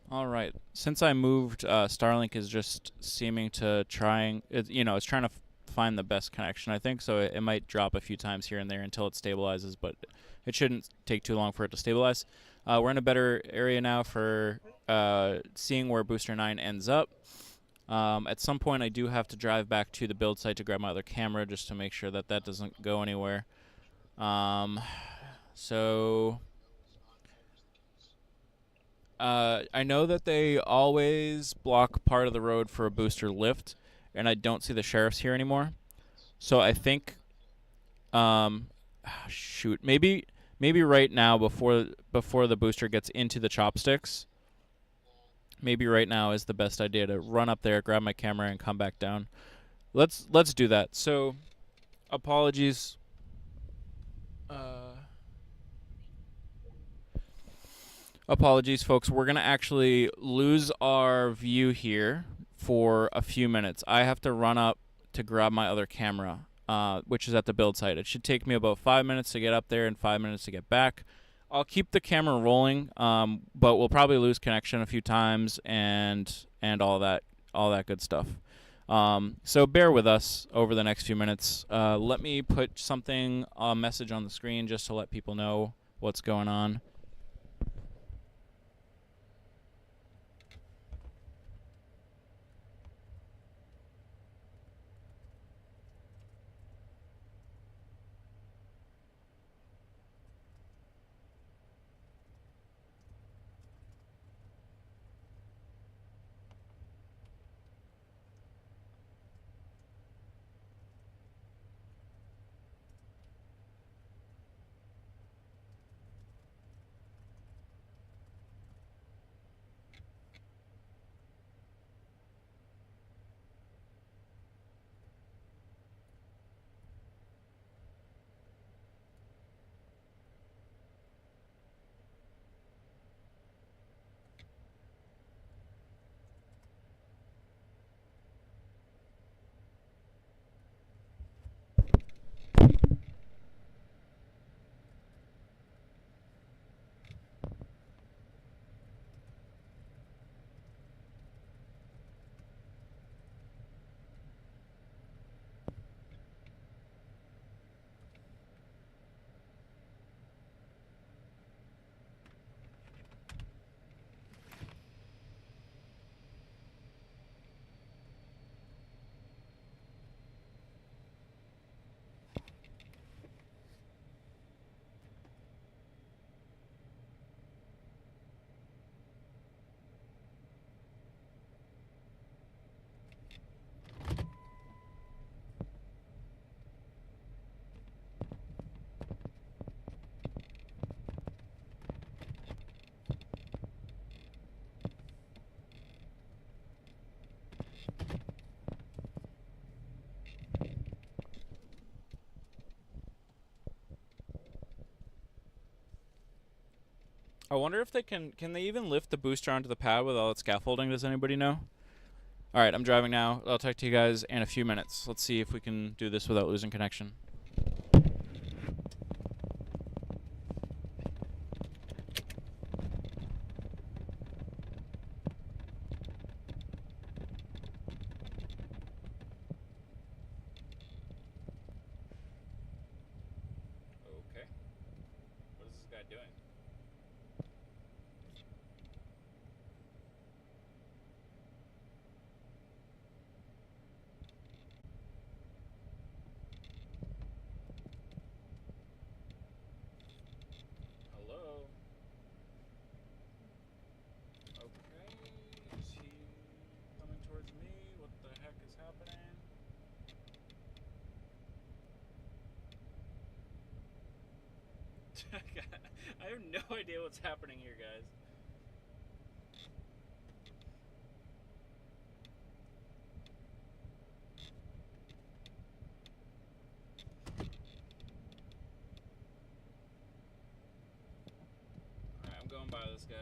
All right. Since I moved, Starlink is just seeming to it's trying to find the best connection, I think. So it might drop a few times here and there until it stabilizes, but it shouldn't take too long for it to stabilize. We're in a better area now for seeing where Booster 9 ends up. At some point, I do have to drive back to the build site to grab my other camera just to make sure that that doesn't go anywhere. So I know that they always block part of the road for a booster lift, and I don't see the sheriffs here anymore. So I think, shoot, maybe right now before the booster gets into the chopsticks, maybe right now is the best idea to run up there, grab my camera, and come back down. Let's do that. So, apologies. Apologies, folks. We're going to actually lose our view here for a few minutes. I have to run up to grab my other camera, which is at the build site. It should take me about 5 minutes to get up there and 5 minutes to get back. I'll keep the camera rolling, but we'll probably lose connection a few times and all that good stuff. So bear with us over the next few minutes. Let me put a message on the screen just to let people know what's going on. I wonder if they can they even lift the booster onto the pad with all its scaffolding? Does anybody know? All right, I'm driving now. I'll talk to you guys in a few minutes. Let's see if we can do this without losing connection. Okay. What is this guy doing? Hello? Okay. Is he coming towards me? What the heck is happening? I have no idea what's happening here, guys. Alright, I'm going by this guy.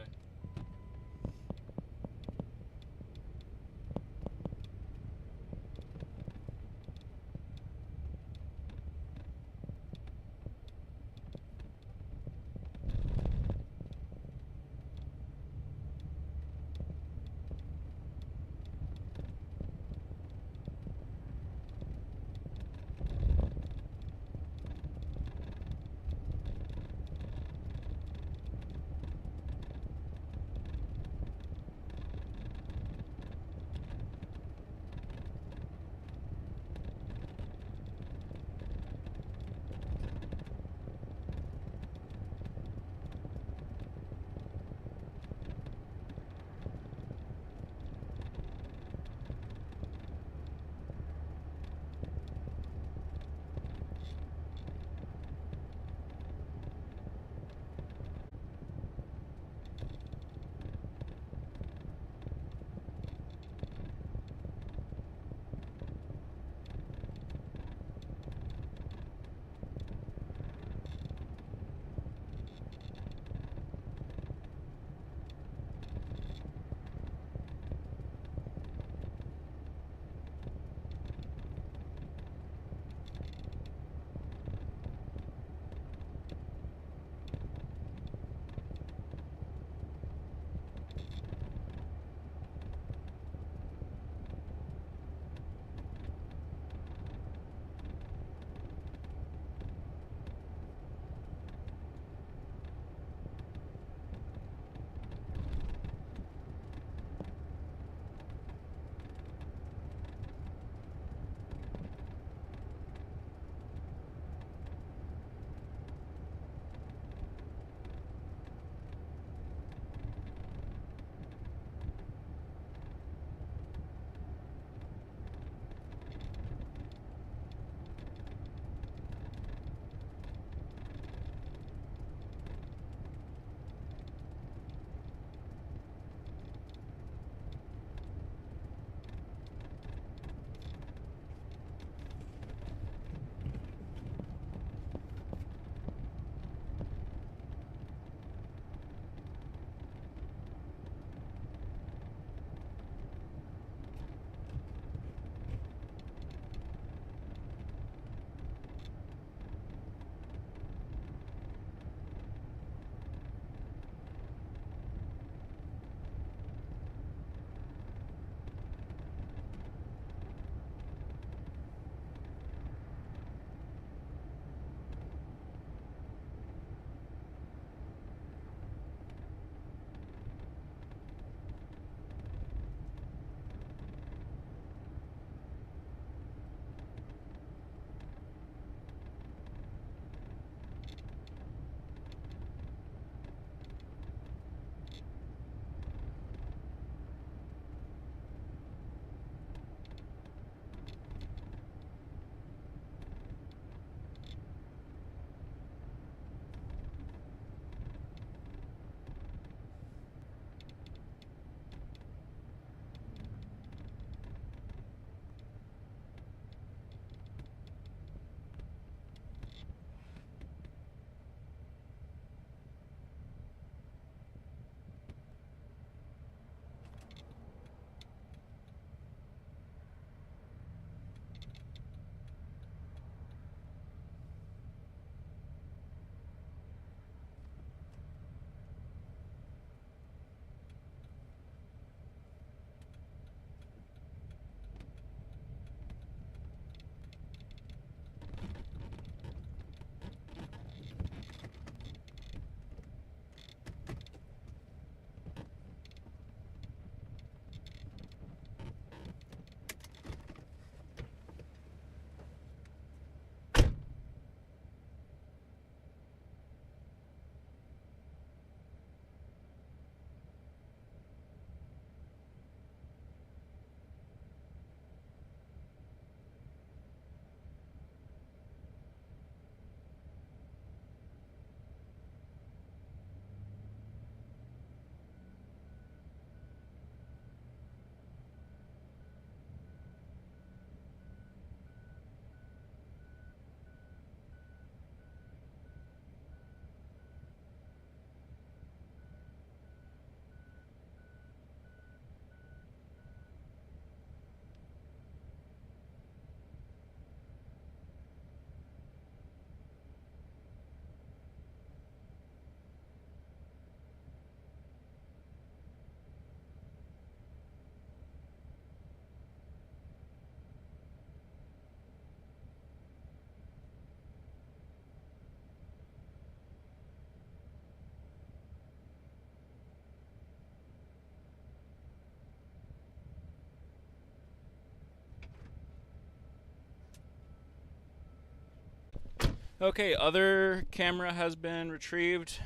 Okay, other camera has been retrieved.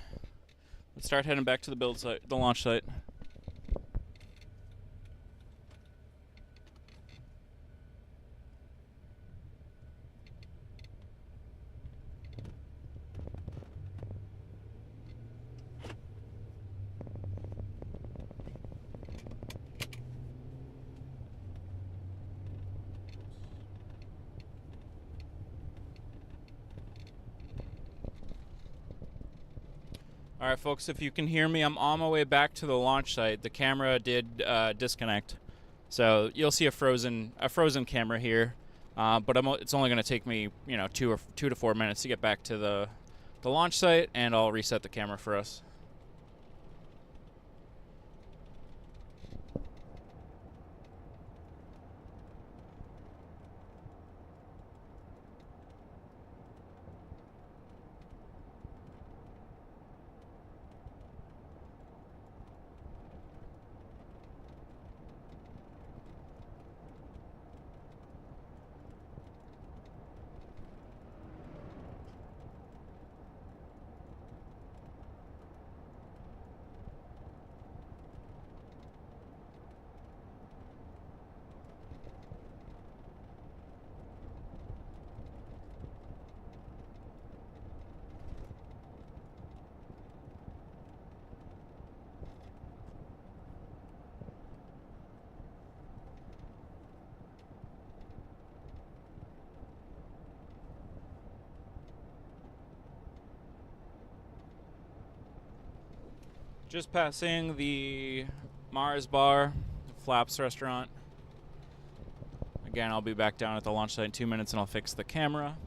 Let's start heading back to the build site, the launch site. Alright folks, if you can hear me, I'm on my way back to the launch site. The camera did disconnect. So you'll see a frozen camera here. But it's only going to take me, 2 to 4 minutes to get back to the launch site, and I'll reset the camera for us. Just passing the Mars Bar, Flaps restaurant. Again, I'll be back down at the launch site in 2 minutes and I'll fix the camera.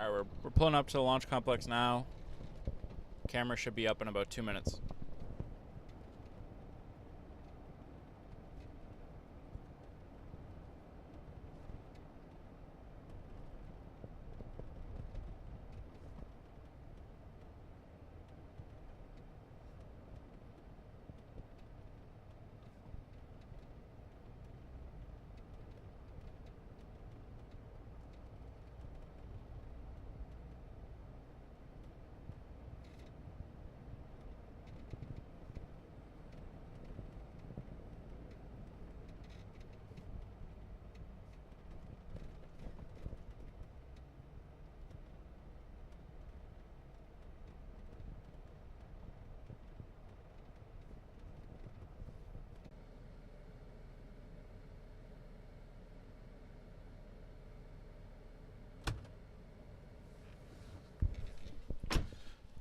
Alright, we're pulling up to the launch complex now. Camera should be up in about 2 minutes.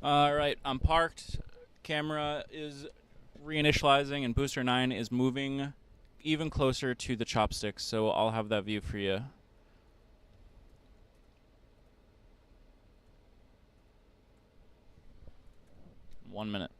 Alright, I'm parked. Camera is reinitializing and booster 9 is moving even closer to the chopsticks, so I'll have that view for you. One minute.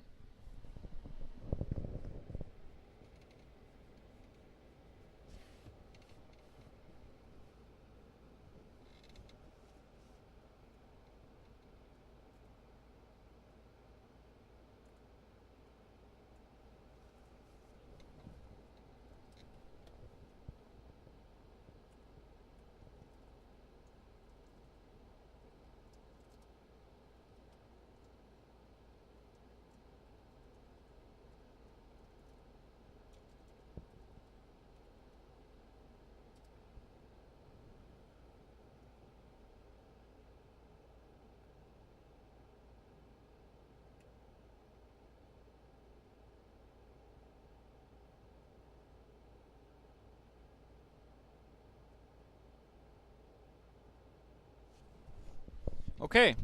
Okay,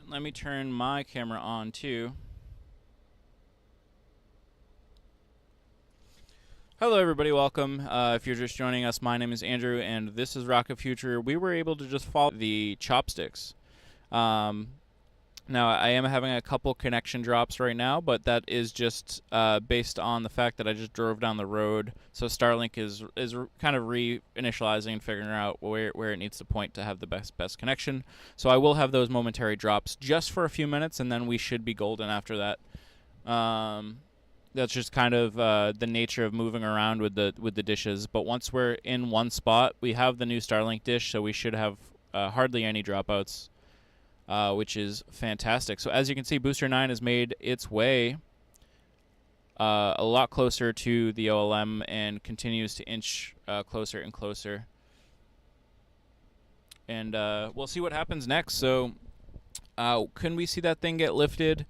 let me turn my camera on too. Hello everybody, welcome. If you're just joining us, my name is Andrew and this is Rocket Future. We were able to just follow the chopsticks. Now, I am having a couple connection drops right now, but that is just based on the fact that I just drove down the road. So Starlink is kind of reinitializing and figuring out where it needs to point to have the best connection. So I will have those momentary drops just for a few minutes, and then we should be golden after that. That's just kind of the nature of moving around with the dishes. But once we're in one spot, we have the new Starlink dish, so we should have hardly any dropouts. Which is fantastic. So as you can see, Booster 9 has made its way a lot closer to the OLM and continues to inch closer and closer. And we'll see what happens next. So can we see that thing get lifted?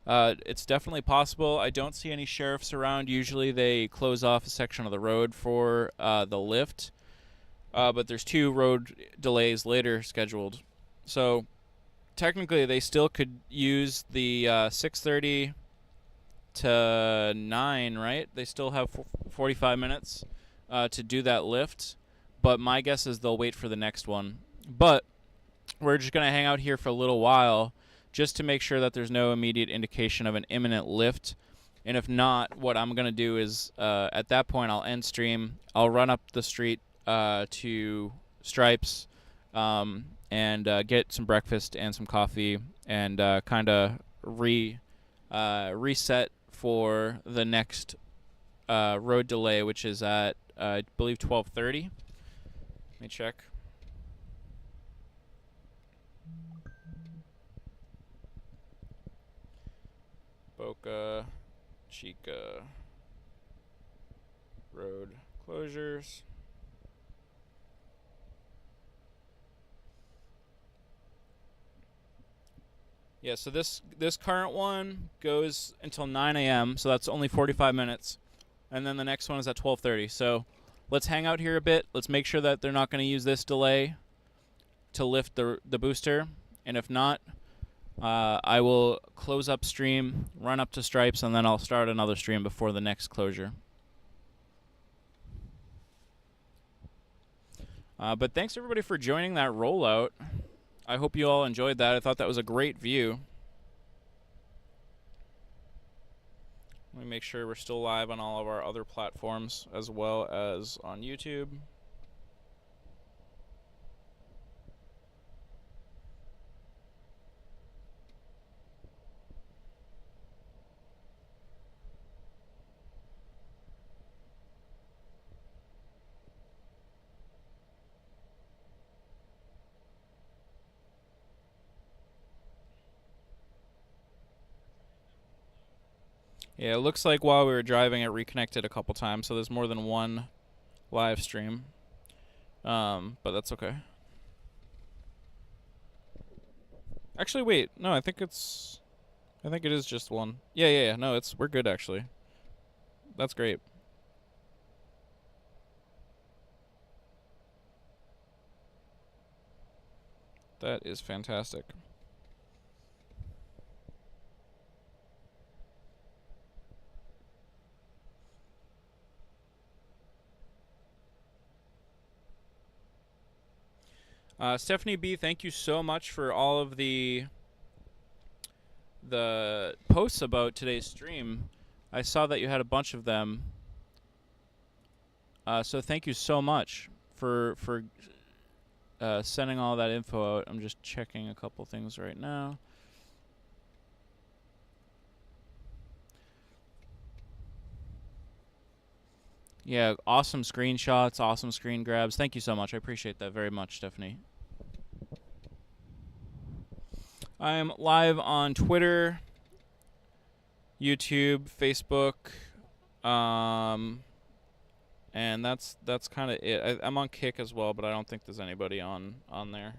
It's definitely possible. I don't see any sheriffs around. Usually they close off a section of the road for the lift. But there's 2 road delays later scheduled. So technically, they still could use the 6:30 to 9, right? They still have 45 minutes to do that lift. But my guess is they'll wait for the next one. But we're just going to hang out here for a little while just to make sure that there's no immediate indication of an imminent lift. And if not, what I'm going to do is at that point, I'll end stream. I'll run up the street to Stripes. And get some breakfast and some coffee and kind of reset for the next road delay, which is at, I believe, 12:30. Let me check. Boca Chica road closures. Yeah, so this current one goes until 9 a.m., so that's only 45 minutes. And then the next one is at 12:30. So let's hang out here a bit. Let's make sure that they're not going to use this delay to lift the booster. And if not, I will close up stream, run up to Stripes, and then I'll start another stream before the next closure. But thanks, everybody, for joining that rollout. I hope you all enjoyed that. I thought that was a great view. Let me make sure we're still live on all of our other platforms as well as on YouTube. Yeah, it looks like while we were driving it reconnected a couple times, so there's more than one live stream. But that's okay. Actually, wait. No, I think it is just one. Yeah. No, we're good actually. That's great. That is fantastic. Stephanie B, thank you so much for all of the posts about today's stream. I saw that you had a bunch of them. So thank you so much for sending all that info out. I'm just checking a couple things right now. Yeah, awesome screenshots, awesome screen grabs. Thank you so much. I appreciate that very much, Stephanie. I am live on Twitter, YouTube, Facebook, and that's kind of it. I'm on Kick as well, but I don't think there's anybody on there.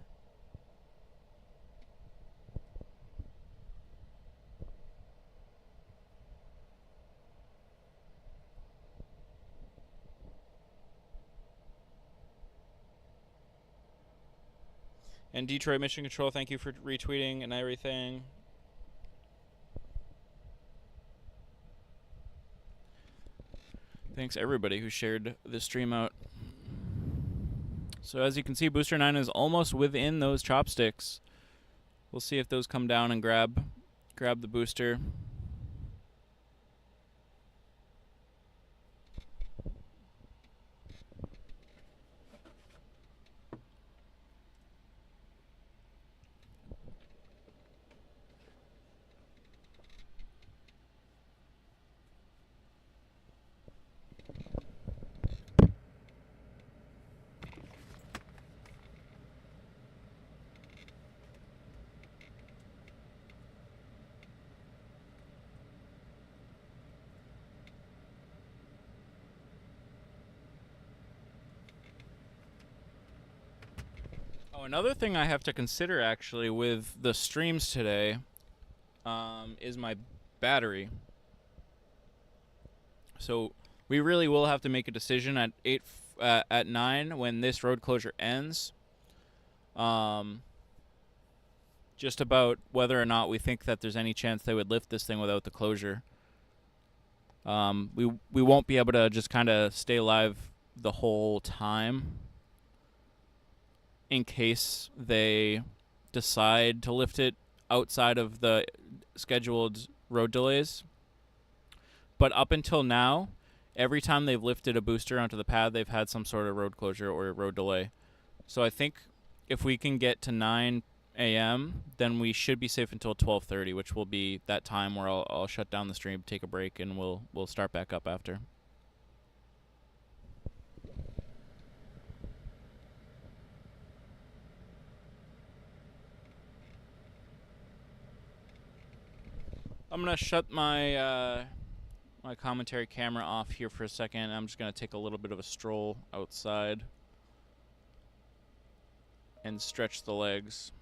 And Detroit Mission Control, thank you for retweeting and everything. Thanks everybody who shared the stream out. So as you can see, Booster 9 is almost within those chopsticks. We'll see if those come down and grab the booster. Another thing I have to consider actually with the streams today is my battery. So we really will have to make a decision at 9 when this road closure ends. Just about whether or not we think that there's any chance they would lift this thing without the closure. We won't be able to just kind of stay live the whole time in case they decide to lift it outside of the scheduled road delays. But up until now, every time they've lifted a booster onto the pad, they've had some sort of road closure or road delay. So I think if we can get to 9 a.m., then we should be safe until 12:30, which will be that time where I'll shut down the stream, take a break, and we'll start back up after. I'm gonna shut my my commentary camera off here for a second. I'm just gonna take a little bit of a stroll outside and stretch the legs.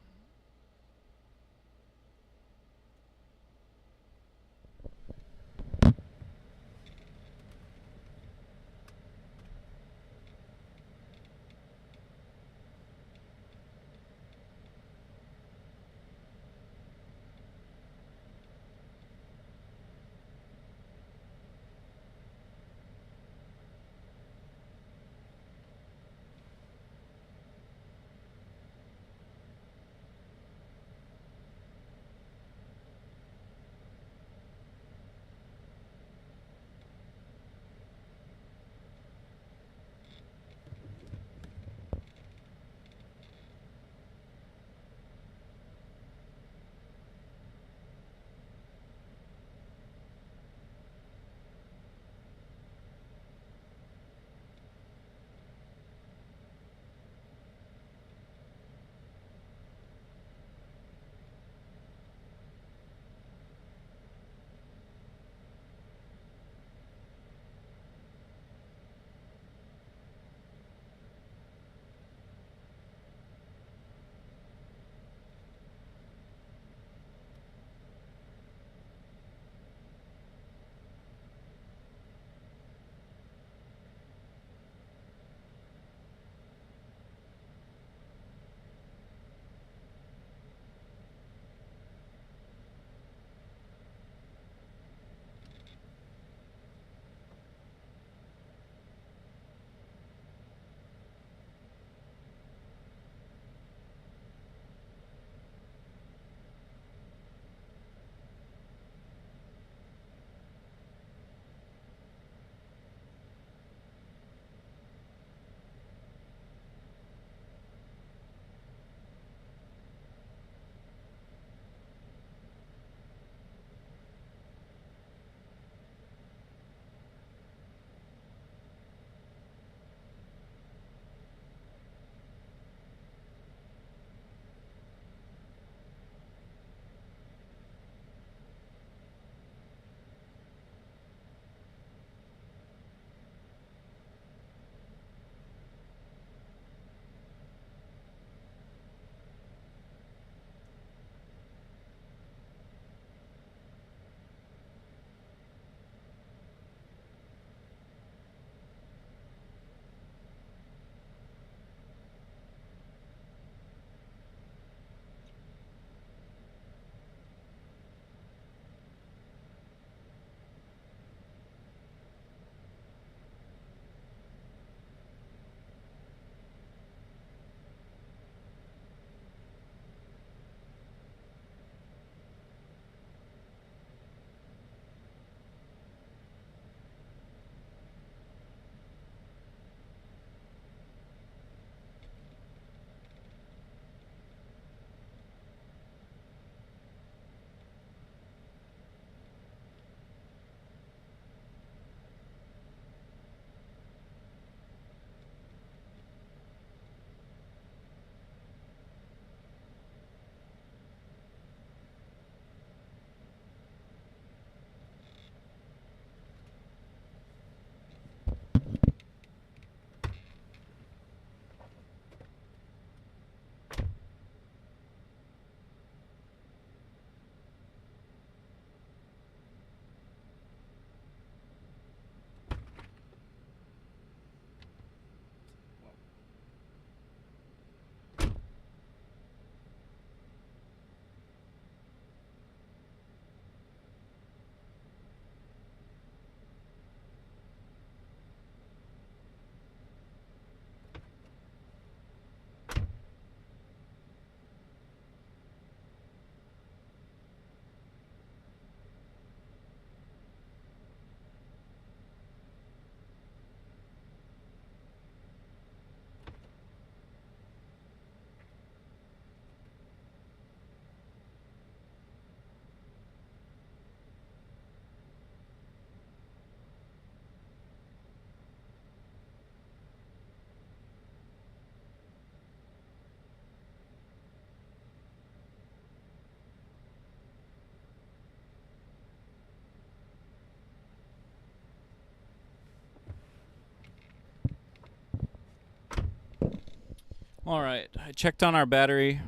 All right, I checked on our battery,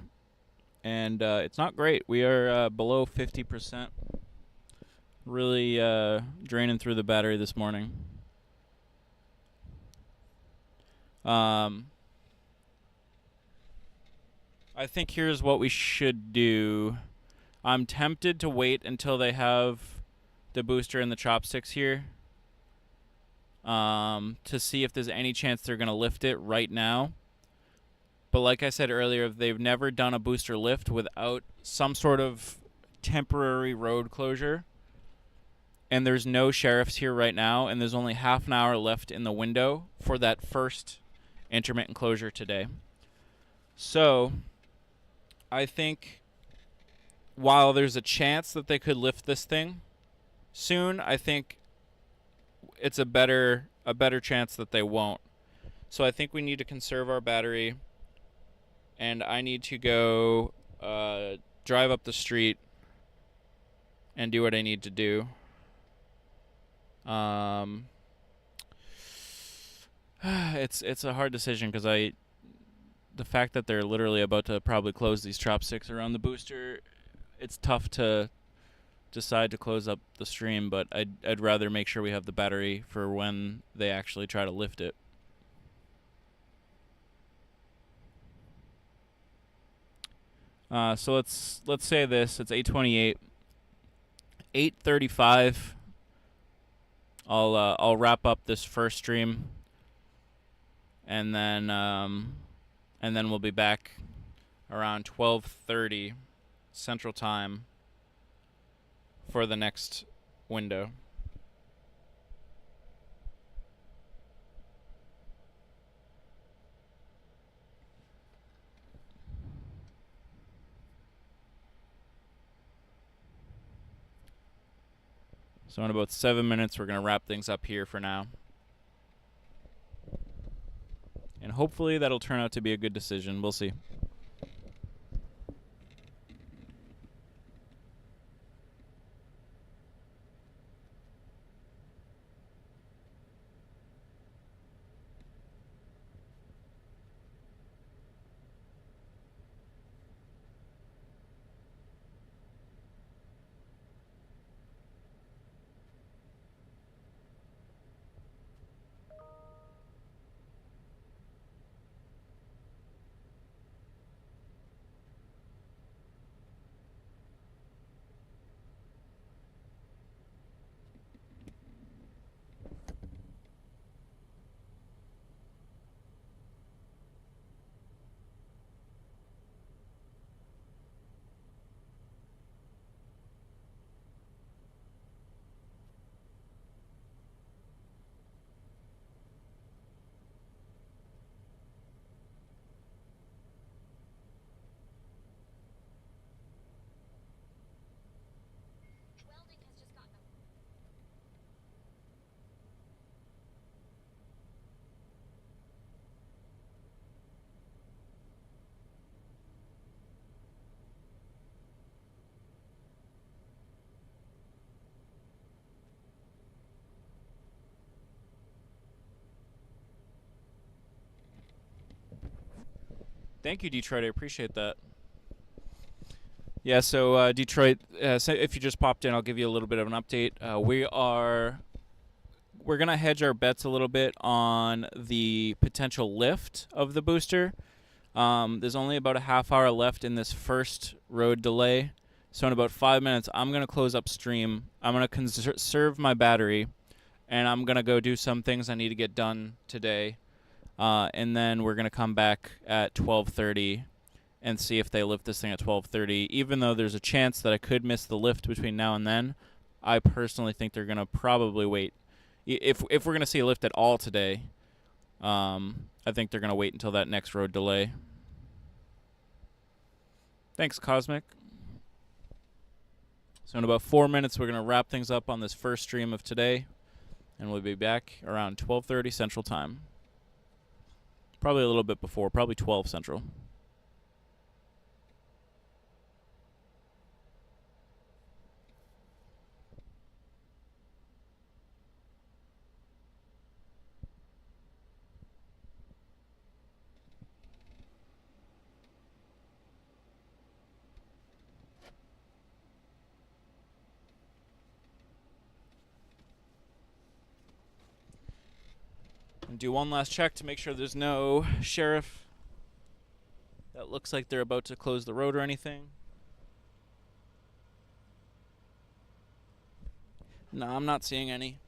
and it's not great. We are below 50%. Really draining through the battery this morning. I think here's what we should do. I'm tempted to wait until they have the booster and the chopsticks here, to see if there's any chance they're going to lift it right now. But like I said earlier, they've never done a booster lift without some sort of temporary road closure. And there's no sheriffs here right now, and there's only half an hour left in the window for that first intermittent closure today. So I think while there's a chance that they could lift this thing soon, I think it's a better chance that they won't. So I think we need to conserve our battery, and I need to go drive up the street and do what I need to do. It's a hard decision because the fact that they're literally about to probably close these chopsticks around the booster, it's tough to decide to close up the stream, but I'd rather make sure we have the battery for when they actually try to lift it. So let's say this. It's 8:28. 8:35. I'll wrap up this first stream, and then we'll be back around 12:30 Central Time for the next window. So in about 7 minutes, we're going to wrap things up here for now. And hopefully that'll turn out to be a good decision. We'll see. Thank you, Detroit. I appreciate that. Yeah, so Detroit, so if you just popped in, I'll give you a little bit of an update. We're going to hedge our bets a little bit on the potential lift of the booster. There's only about a half hour left in this first road delay. So in about 5 minutes, I'm going to close up stream. I'm going to conserve my battery, and I'm going to go do some things I need to get done today. And then we're going to come back at 12:30 and see if they lift this thing at 12:30. Even though there's a chance that I could miss the lift between now and then, I personally think they're going to probably wait. If we're going to see a lift at all today, I think they're going to wait until that next road delay. Thanks, Cosmic. So in about 4 minutes, we're going to wrap things up on this first stream of today, and we'll be back around 12:30 Central Time. Probably a little bit before, probably 12 Central. Do one last check to make sure there's no sheriff that looks like they're about to close the road or anything. No, I'm not seeing any.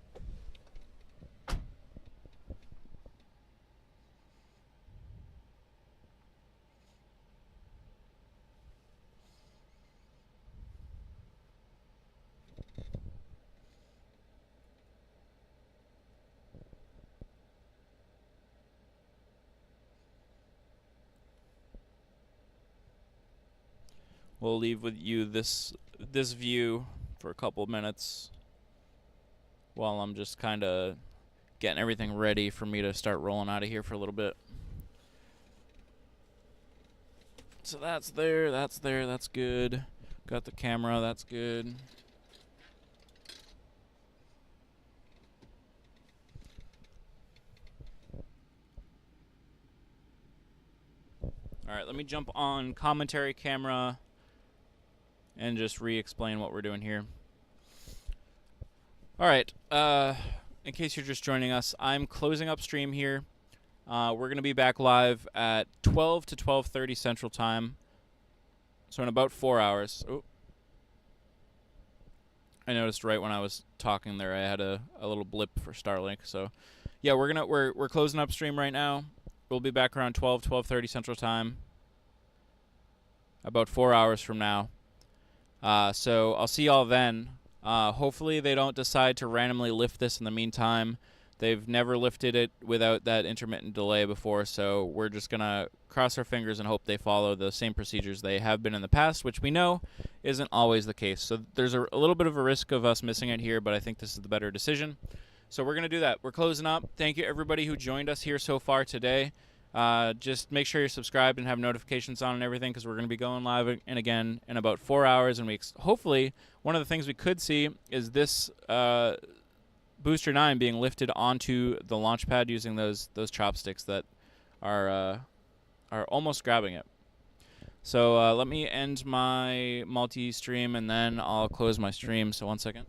We'll leave with you this view for a couple of minutes while I'm just kind of getting everything ready for me to start rolling out of here for a little bit. So that's there, that's good. Got the camera, that's good. All right, let me jump on commentary camera and just re-explain what we're doing here. All right, in case you're just joining us, I'm closing up stream here. We're going to be back live at 12 to 12:30 Central Time, so in about 4 hours. Oh, I noticed right when I was talking there, I had a little blip for Starlink. So, yeah, we're closing up stream right now. We'll be back around 12:30 Central Time, about 4 hours from now. So I'll see y'all then. Hopefully they don't decide to randomly lift this in the meantime. They've never lifted it without that intermittent delay before, so we're just going to cross our fingers and hope they follow the same procedures they have been in the past, which we know isn't always the case. So there's a little bit of a risk of us missing it here, but I think this is the better decision. So we're going to do that. We're closing up. Thank you, everybody who joined us here so far today. Just make sure you're subscribed and have notifications on and everything, because we're going to be going live and again in about 4 hours. And hopefully one of the things we could see is this Booster 9 being lifted onto the launch pad using those chopsticks that are almost grabbing it. So let me end my multi-stream and then I'll close my stream. So 1 second.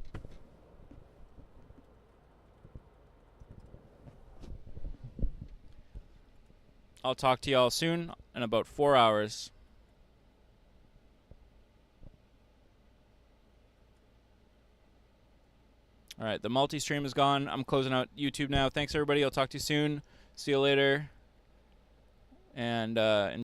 I'll talk to y'all soon in about 4 hours. All right, the multi-stream is gone. I'm closing out YouTube now. Thanks, everybody. I'll talk to you soon. See you later. And